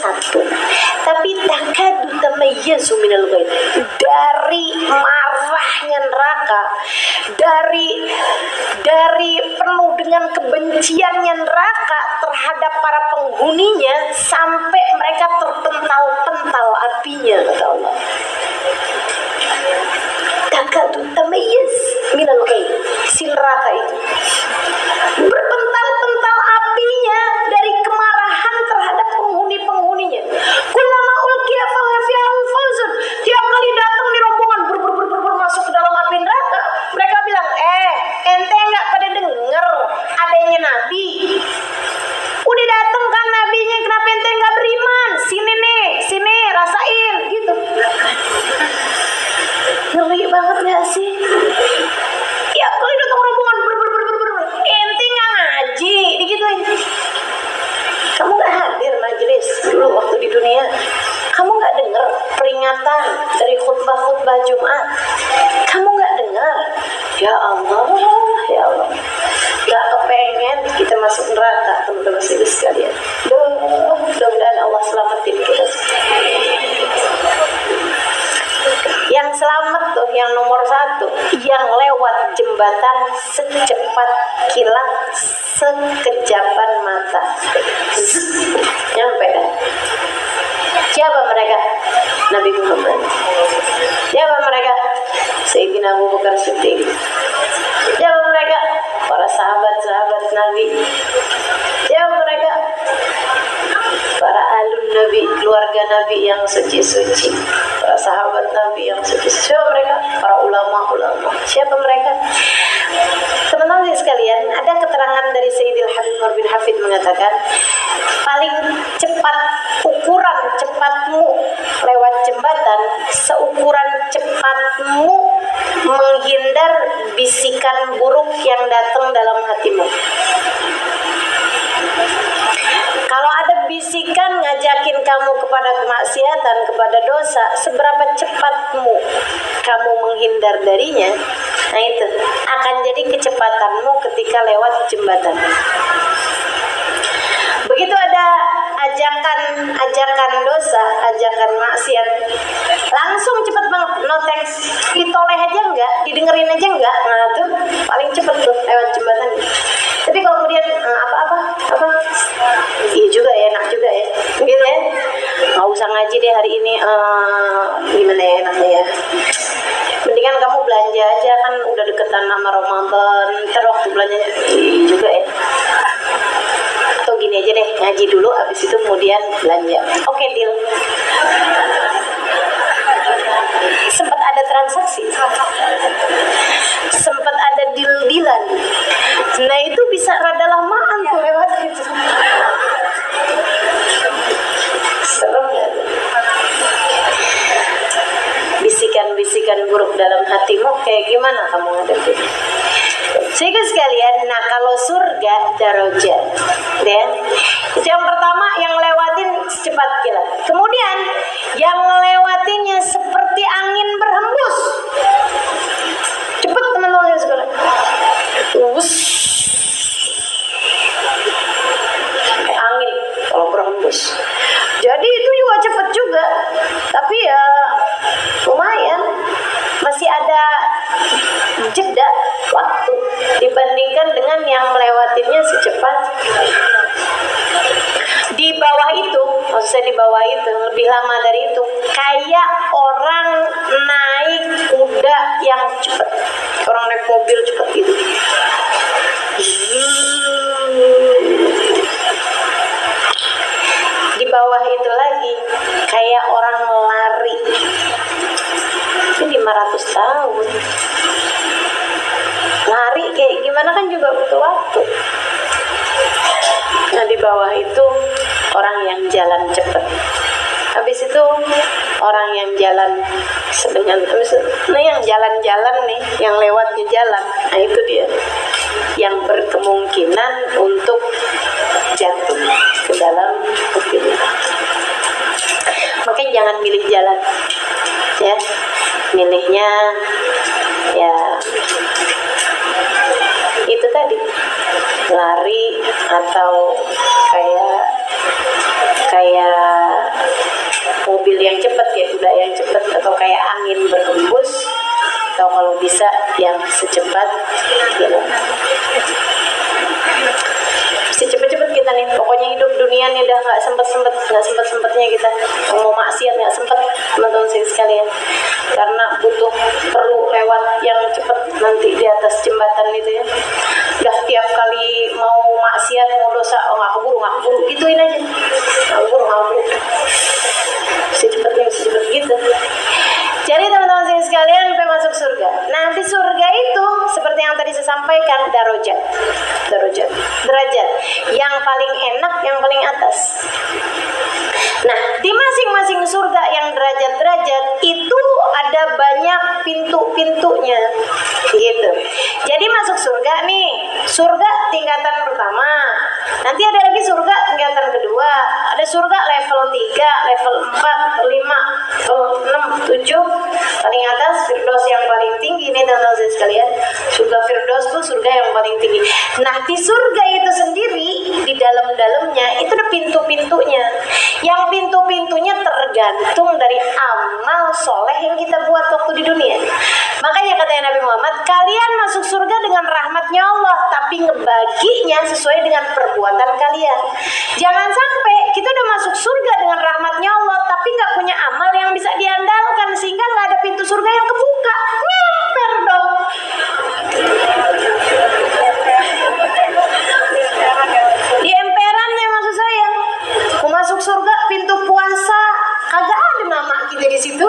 Speaker 1: satu, tapi takadu tamayyazu minal ghaid. Dari marahnya neraka, dari penuh dengan kebenciannya neraka terhadap para penghuninya, sampai mereka terpental-pental apinya, kata Allah. Takadu tamayyaz minal ghaid. Si neraka itu berpental-pental apinya dari kemarahan terhadap penghuni-penghuninya. Kullama ulqiya fiha fawzun. Tiap kali datang di rombongan masuk ke dalam api neraka, mereka bilang, ente nggak pada denger adanya nabi? Udah datang kan nabinya, kenapa ente nggak beriman? Sini rasain gitu. Ngeri banget gak sih? Ya kalau datang rombongan ente nggak ngaji, digituin. Kamu nggak hadir majelis dulu waktu di dunia? Kamu nggak dengar peringatan dari khutbah Jumat? Kamu nggak dengar? Ya Allah, nggak kepengen kita masuk neraka, teman-teman sekalian. Mudah-mudahan Allah selamatin kita. Yang selamat tuh, yang nomor 1, yang lewat jembatan secepat kilat, sekejapan mata. Nyampe dah. Siapa mereka? Nabi Muhammad. Siapa mereka? Sayyidina Abu Bakar Siddiq. Siapa mereka? Para sahabat-sahabat Nabi. Siapa mereka? Para alun Nabi, keluarga Nabi yang suci-suci, para sahabat Nabi yang suci-suci. Siapa mereka? Para ulama-ulama. Siapa mereka? Teman-teman sekalian, ada keterangan dari Sayyidil Habib Umar bin Hafid mengatakan, paling cepat, ukuran cepatmu lewat jembatan seukuran cepatmu menghindar bisikan buruk yang datang dalam hatimu. Kalau ada bisikan ngajakin kamu kepada kemaksiatan, kepada dosa, seberapa cepatmu kamu menghindar darinya, nah itu akan jadi kecepatanmu ketika lewat jembatan. Begitu ada ajakan dosa, ajakan maksiat, langsung cepet banget, no thanks, ditoleh aja enggak, didengerin aja enggak, nah itu paling cepet tuh lewat jembatan. Tapi kalau kemudian apa, iya juga ya, enak juga ya, gitu ya, nggak usah ngaji deh hari ini, gimana ya enaknya ya, mendingan kamu belanja aja, kan udah deketan sama Ramadan, ntar waktu belanjanya juga ya. Atau gini aja deh, ngaji dulu, abis itu kemudian belanja. Oke, deal. Sempat ada transaksi, sempat ada deal-dealan. Nah itu bisa rada lamaan tuh lewat itu. Serem ya. Bisikan-bisikan buruk dalam hatimu kayak gimana kamu ngadepin? Sehingga sekalian, nah kalau surga darajat, ya, itu yang pertama yang lewatin secepat kilat. Kemudian yang melewatinya seperti angin berhembus, cepet teman-teman sekalian, kayak angin kalau berhembus. Jadi itu juga cepet juga, tapi ya lumayan, masih ada jeda waktu dibandingkan dengan yang melewatinya secepat. Di bawah itu, maksudnya di bawah itu lebih lama dari itu, kayak orang naik kuda yang cepat, orang naik mobil cepat gitu. Di bawah itu lagi kayak orang lari. Ini 500 tahun. Lari kayak gimana kan juga butuh waktu. Nah di bawah itu orang yang jalan cepat. Habis itu orang yang jalan sebenarnya. Nah yang jalan-jalan nih, yang lewatnya jalan, nah itu dia yang berkemungkinan untuk jatuh ke dalam api. Makanya jangan milih jalan, ya. Milihnya ya itu tadi, lari atau kayak kayak kuda yang cepat atau kayak angin berhembus, atau kalau bisa yang secepat gitu. Cepet-cepet kita nih, pokoknya hidup dunia nih udah nggak sempetnya kita mau maksiat, nggak sempet teman-teman sekalian, karena perlu lewat yang cepet nanti di atas jembatan itu ya. Udah tiap kali mau maksiat, mau dosa, nggak keburu gituin aja, nggak keburu secepetnya gitu. Jadi teman-teman sekalian, sampai masuk surga. Nah, di surga itu seperti yang tadi saya sampaikan, derajat yang paling enak, yang paling atas. Nah, di masing-masing surga yang derajat-derajat itu ada banyak pintu-pintunya gitu. Jadi masuk surga nih, surga tingkatan pertama, nanti ada lagi surga tingkatan kedua, ada surga level 3, level 4, 5, level 6, 7, paling atas Firdaus yang paling tinggi. Ini teman-teman sekalian, surga Firdaus tuh surga yang paling tinggi. Nah, di surga itu sendiri, di dalam-dalamnya itu ada pintu-pintunya, yang pintu-pintunya tergantung dari amal soleh yang kita buat waktu di dunia. Makanya katanya Nabi Muhammad, kalian masuk surga dengan rahmatnya Allah, tapi ngebaginya sesuai dengan perbuatan kalian. Jangan sampai kita udah masuk surga dengan rahmatnya Allah, tapi nggak punya amal yang bisa diandalkan, sehingga nggak ada pintu surga yang kebuka. Ngemper dong. Di emperannya maksud saya, mau masuk surga pintu puasa kagak ada nama kita di situ.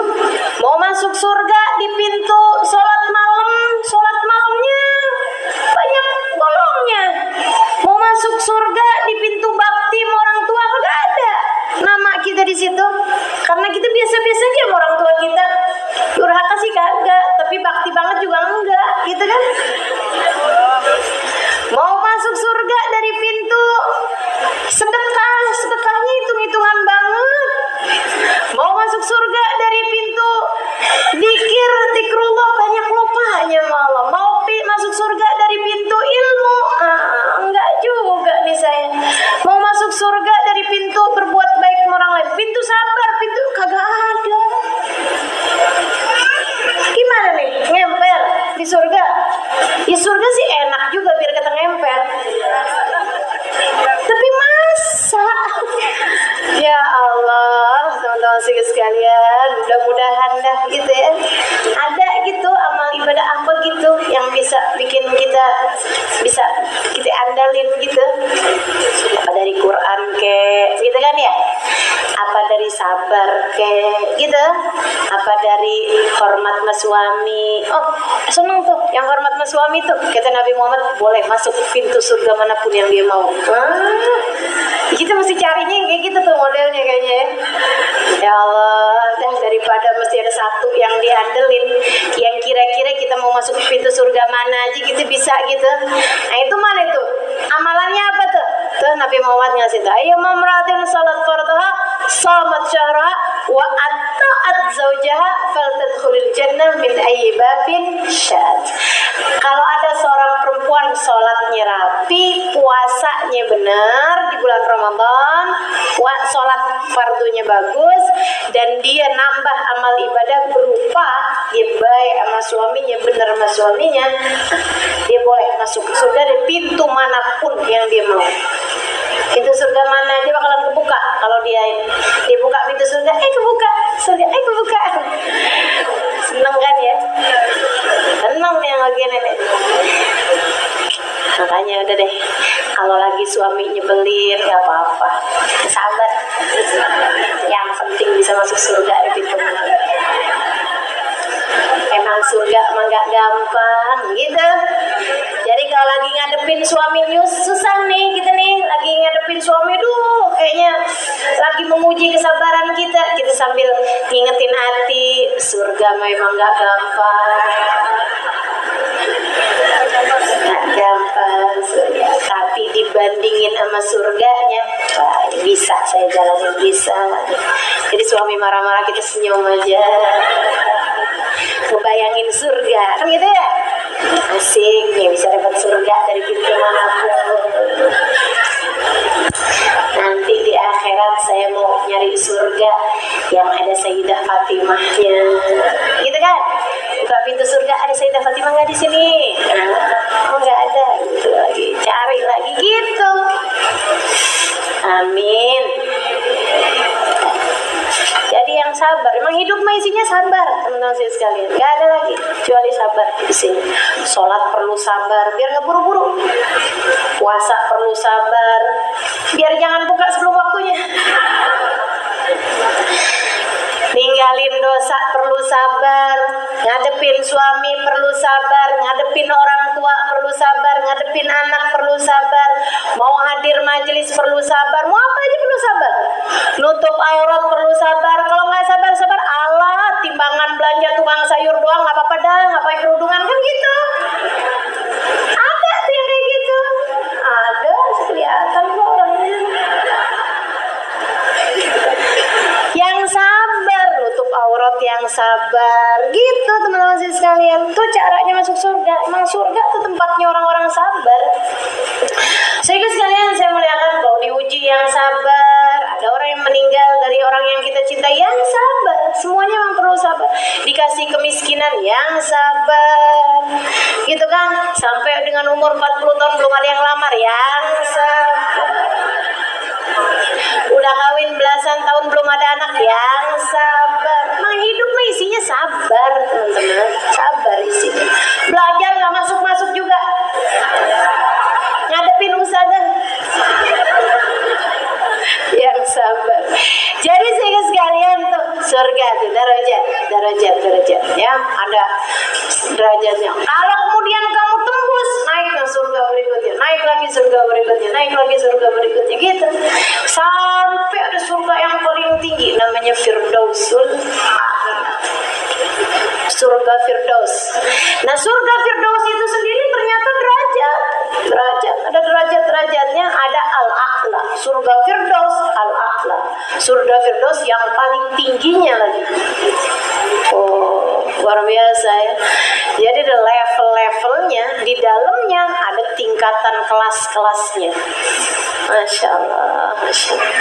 Speaker 1: Mau masuk surga di pintu sholat malamnya banyak bolongnya. Mau masuk surga di pintu bakti sama orang tua kagak ada nama kita di situ, karena kita biasa-biasa aja sama orang tua kita. Durhaka sih kagak, tapi bakti banget juga enggak, gitu kan? Mau masuk surga dari pintu sedekahnya hitung-hitungan banget. Mau masuk surga dari pintu zikrullah banyak lupanya malah. Mau masuk surga dari pintu ilmu, enggak juga nih saya. Mau masuk surga dari pintu berbuat baik sama orang lain, pintu sabar, pintu kagak ada. Gimana nih ngemper di surga? Ya surga sih enak juga biar kata ngemper, tapi masa ya Allah teman-teman sekalian, mudah-mudahan dah gitu ya, ada gitu amal ibadah apa gitu yang bisa bikin kita bisa kita andalin gitu, apa dari Quran ke gitu kan ya, apa dari sabar ke gitu, apa dari hormat mas suami. Oh seneng tuh yang hormat mas suami tuh, kata Nabi Muhammad boleh masuk pintu surga manapun yang dia mau. Kita mesti carinya yang kayak gitu tuh modelnya kayaknya ya. Ya Allah, dah daripada mesti ada satu yang diandelin, yang kira-kira kita mau masuk pintu surga mana aja gitu bisa gitu. Nah itu mana itu? Amalannya apa tuh? Tuh Nabi Muhammad ngasih tuh, ayo mamratin salat fardaha, salat syahra, wa atta'at zawjaha faltadkhulil jannah min ayyi babin syat. Kalau ada seorang perempuan sholatnya rapi, puasanya benar di bulan Ramadan, sholat fardunya bagus, dan dia nambah amal ibadah berupa dia baik sama suaminya, benar sama suaminya, dia boleh masuk surga dari pintu manapun yang dia mau. Pintu surga mana dia bakalan kebuka. Kalau dia buka pintu surga, kebuka surga, kebuka. Seneng kan ya? Seneng nih yang lagi nenek. Makanya udah deh, kalau lagi suami nyebelin gak apa-apa, sabar. Yang penting bisa masuk surga di pintu mana. Emang surga emang gak gampang gitu. Jadi kalau lagi ngadepin suami susah nih, kita nih lagi ngadepin suami, kayaknya lagi menguji kesabaran kita sambil ngingetin hati, surga memang gak gampang. Gak gampang surga, tapi dibandingin sama surganya, wah bisa saya jalanin, bisa. Jadi suami marah-marah kita senyum aja, ngebayangin surga kan gitu ya, asik nih bisa dapat surga dari pintu manapun. Nanti di akhirat saya mau nyari surga yang ada Sayyidah Fatimahnya, gitu kan? Buka pintu surga, ada Sayyidah Fatimah nggak di sini? Oh nggak ada, gitu lagi, cari lagi gitu. Amin. Jadi yang sabar, emang hidup mah isinya sabar, teman-teman saya sekalian. Gak ada lagi kecuali sabar di sini. Sholat perlu sabar, biar nggak buru-buru. Puasa perlu sabar, biar jangan buka sebelum waktunya. Ninggalin dosa perlu sabar, ngadepin suami perlu sabar, ngadepin orang tua perlu sabar, ngadepin anak perlu sabar, mau hadir majelis perlu sabar, mau apa aja perlu sabar. Nutup aurat perlu sabar, kalau nggak sabar Allah, timbangan belanja tukang sayur doang nggak apa-apa dah, nggak pakai kerudungan kan gitu. Ada tuh yang kayak gitu, ada kelihatan kok orangnya. Yang sabar, nutup aurat yang sabar, gitu teman-teman sekalian. Tuh caranya masuk surga. Emang surga tuh tempatnya orang-orang sabar. Sehingga sekalian saya muliakan, kalau diuji yang sabar, ada orang yang meninggal dari orang yang kita cintai yang sabar. Semuanya memang perlu sabar. Dikasih kemiskinan yang sabar, gitu kan? Sampai dengan umur 40 tahun belum ada yang lamar yang sabar. Udah kawin belasan tahun belum ada anak yang sabar. Emang hidup mah isinya sabar teman-teman, sabar isinya. Belajar nggak masuk juga, ngadepin ustazah yang sabar. Jadi sehingga sekalian tuh surga tuh derajat ya, ada derajatnya. Kalau kemudian kamu tembus, naik ke surga berikutnya, naik lagi surga berikutnya, naik lagi surga berikutnya, gitu sampai ada surga yang paling tinggi namanya Firdausul A'la. Surga Firdaus. Nah surga Firdaus itu sendiri ternyata derajat, ada derajatnya, ada Al-A'la, surga Firdaus Al-A'la, surga Firdaus yang paling tingginya lagi. Oh luar biasa ya. Jadi ada level-levelnya, di dalamnya ada tingkatan kelas-kelasnya. Masya Allah, Masya Allah.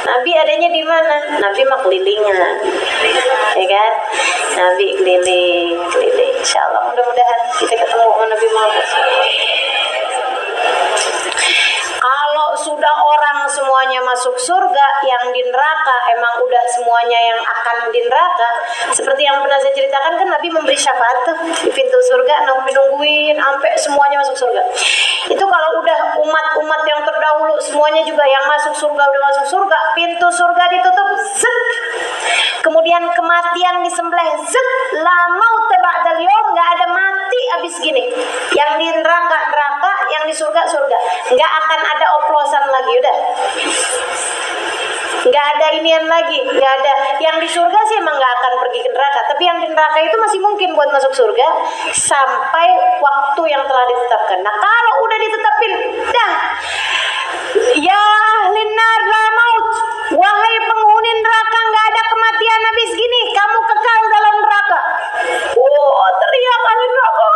Speaker 1: Nabi adanya di mana? Nabi mah kelilingan, ya kan? Nabi keliling. Insya Allah mudah-mudahan kita ketemu sama Nabi Muhammad. Kalau sudah orang semuanya masuk surga, yang di neraka emang udah semuanya yang akan di neraka. Seperti yang pernah saya ceritakan kan, Nabi memberi syafaat tuh di pintu surga, nungguin sampai semuanya masuk surga. Itu kalau udah umat-umat yang terdahulu semuanya juga yang masuk surga, udah masuk surga, pintu surga ditutup, zet. Kemudian kematian disembelih, zet. La mauta ba'dal yaum, nggak ada mati abis gini. Yang di neraka, yang di surga, nggak akan ada oplosan lagi, udah. Nggak ada inian lagi, nggak ada. Yang di surga sih emang nggak akan pergi ke neraka, tapi yang di neraka itu masih mungkin buat masuk surga sampai waktu yang telah ditetapkan. Nah kalau udah ditetapin, dah, ya ahlin nar la maut, wahai penghuni neraka nggak ada kematian habis gini, kamu kekal dalam neraka. Oh teriak ahli neraka.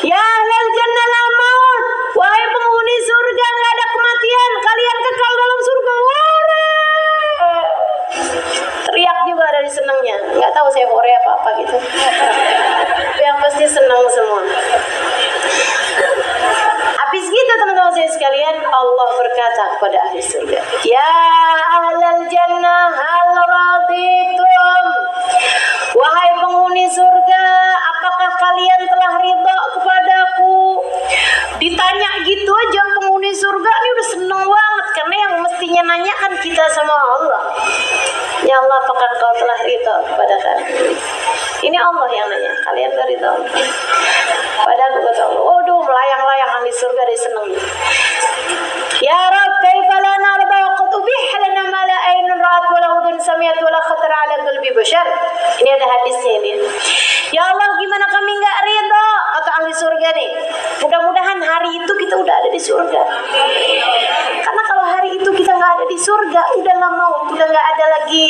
Speaker 1: Ya ahlal jannah la maut, wahai penghuni surga nggak ada kematian, kalian kekal dalam surga. Teriak juga dari senangnya, nggak tahu saya hore apa gitu. Yang pasti senang semua. Habis gitu teman-teman saya sekalian, Allah berkata kepada ahli surga, ya ahlal jannah hal raditum, wahai penghuni surga, apakah kalian telah ridha kepadaku? Ditanya gitu aja penghuni surga ini udah seneng banget, karena yang mestinya nanya kan kita sama Allah. Ya Allah, apakah kau telah ridha kepada kami? Ini Allah yang nanya, kalian telah ridha? Padahal kata Allah, waduh melayang-layang ahli surga dari seneng. Ya Rabb, kaifa la narda wa qad ubiha lana ma la aynun ra'at wa la udhun sami'at wa la khatara 'ala qalbi bashar. Ini ada hadisnya ini. Ya Allah, gimana kami enggak ridha? Kata ahli surga nih. Mudah-mudahan hari itu kita udah ada di surga. Karena kalau hari itu kita nggak ada di surga, udahlah maut, udah nggak ada lagi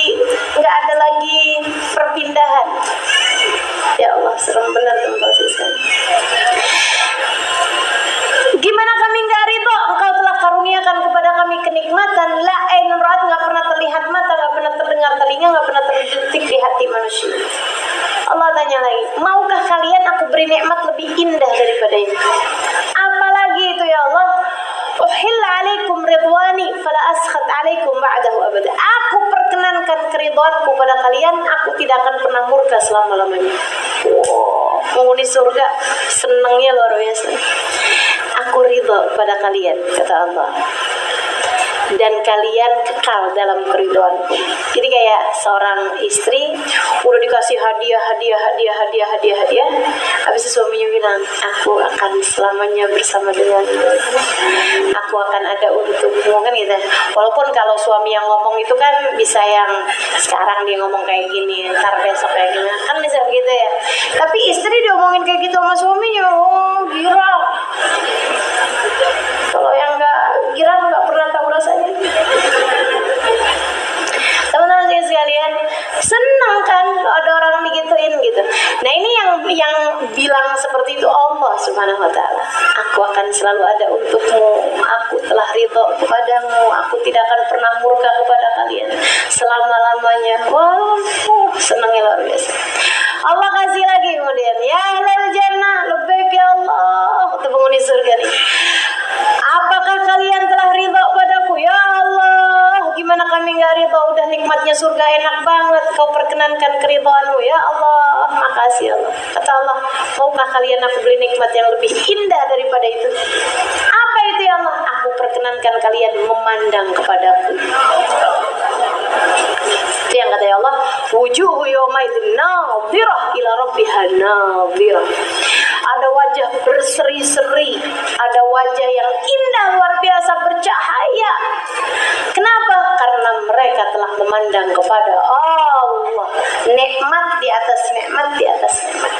Speaker 1: perpindahan. Ya Allah, serem benar teman-teman sekalian. Gimana kami nggak ridho? Engkau telah karuniakan kepada kami kenikmatan, la ainun ra'at, nggak pernah terlihat mata nikmat lebih indah daripada ini. Apalagi itu ya Allah, uhilla alaikum ridwani fala askhat alaikum ba'dahu abada. Aku perkenankan keridhaanku pada kalian, aku tidak akan pernah murka selama-lamanya. Penghuni surga senangnya luar biasa. Aku ridha pada kalian, kata Allah, dan kalian kekal dalam keridhaanku. Jadi kayak seorang istri udah dikasih hadiah, habis itu suaminya bilang, aku akan selamanya bersama denganmu, aku akan ada untukmu, kan gitu. Walaupun kalau suami yang ngomong itu kan bisa yang sekarang dia ngomong kayak gini, ntar besok kayak gini, kan bisa begitu ya. Tapi istri diomongin kayak gitu sama suaminya, oh girang. Kalau yang girang nggak pernah tahu rasanya. Teman-teman sekalian, senang kan kalau ada orang digituin gitu. Nah ini yang bilang seperti itu Allah Subhanahu Wa Taala. Aku akan selalu ada untukmu. Aku telah ridho kepadamu. Aku tidak akan pernah murka kepada kalian selama-lamanya. Wow, senangnya luar biasa. Allah kasih lagi kemudian, ya ahlal jannah, labbaik ya Allah, untuk penghuni surga nih. Apakah kalian telah ridha padaku? Ya Allah, gimana kami gak ridha? Udah nikmatnya surga enak banget, kau perkenankan keridhaanmu. Ya Allah, makasih Allah. Kata Allah, maukah kalian aku beli nikmat yang lebih indah daripada itu? Apa itu ya Allah? Aku perkenankan kalian memandang kepadaku. Itu yang kata ya Allah, wujuhu yawmaidin nadhirah ila rabbiha nadhirah. Ada wajah berseri-seri, ada wajah yang indah luar biasa bercahaya. Kenapa? Karena mereka telah memandang kepada Allah. Nikmat di atas nikmat di atas nikmat.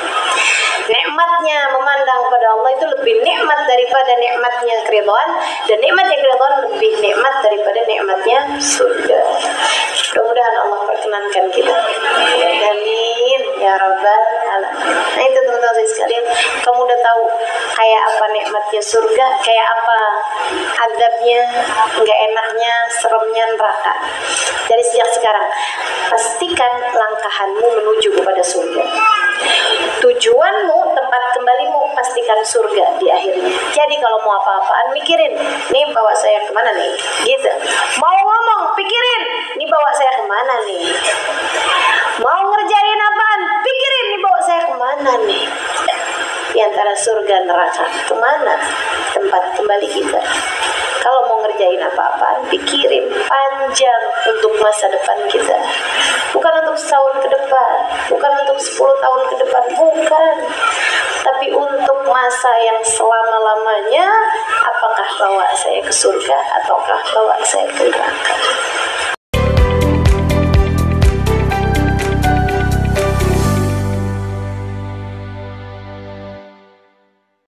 Speaker 1: Nikmatnya memandang kepada Allah itu lebih nikmat daripada nikmatnya keridhaan, dan nikmatnya keridhaan lebih nikmat daripada nikmatnya surga. Mudah-mudahan Allah perkenankan kita. Amin ya rabbal alamin. Nah itu teman-teman sekalian, kamu udah tahu kayak apa nikmatnya surga, kayak apa adabnya, nggak enaknya, seremnya neraka. Dari sejak sekarang, pastikan langkahanmu menuju kepada surga. Tujuanmu, tempat kembalimu, pastikan surga di akhirnya. Jadi kalau mau apa-apaan, mikirin, nih bawa saya kemana nih, gitu. Mau ngomong, pikirin, nih bawa saya kemana nih. Mau ngerjain apaan, pikirin, nih bawa saya kemana nih. Di antara surga neraka, kemana tempat kembali kita. Kalau mau ngerjain apa-apaan, pikirin panjang untuk masa depan kita. Bukan untuk setahun ke depan, bukan untuk 10 tahun ke depan, bukan. Tapi untuk masa yang selama-lamanya, apakah bawa saya ke surga ataukah bawa saya ke neraka.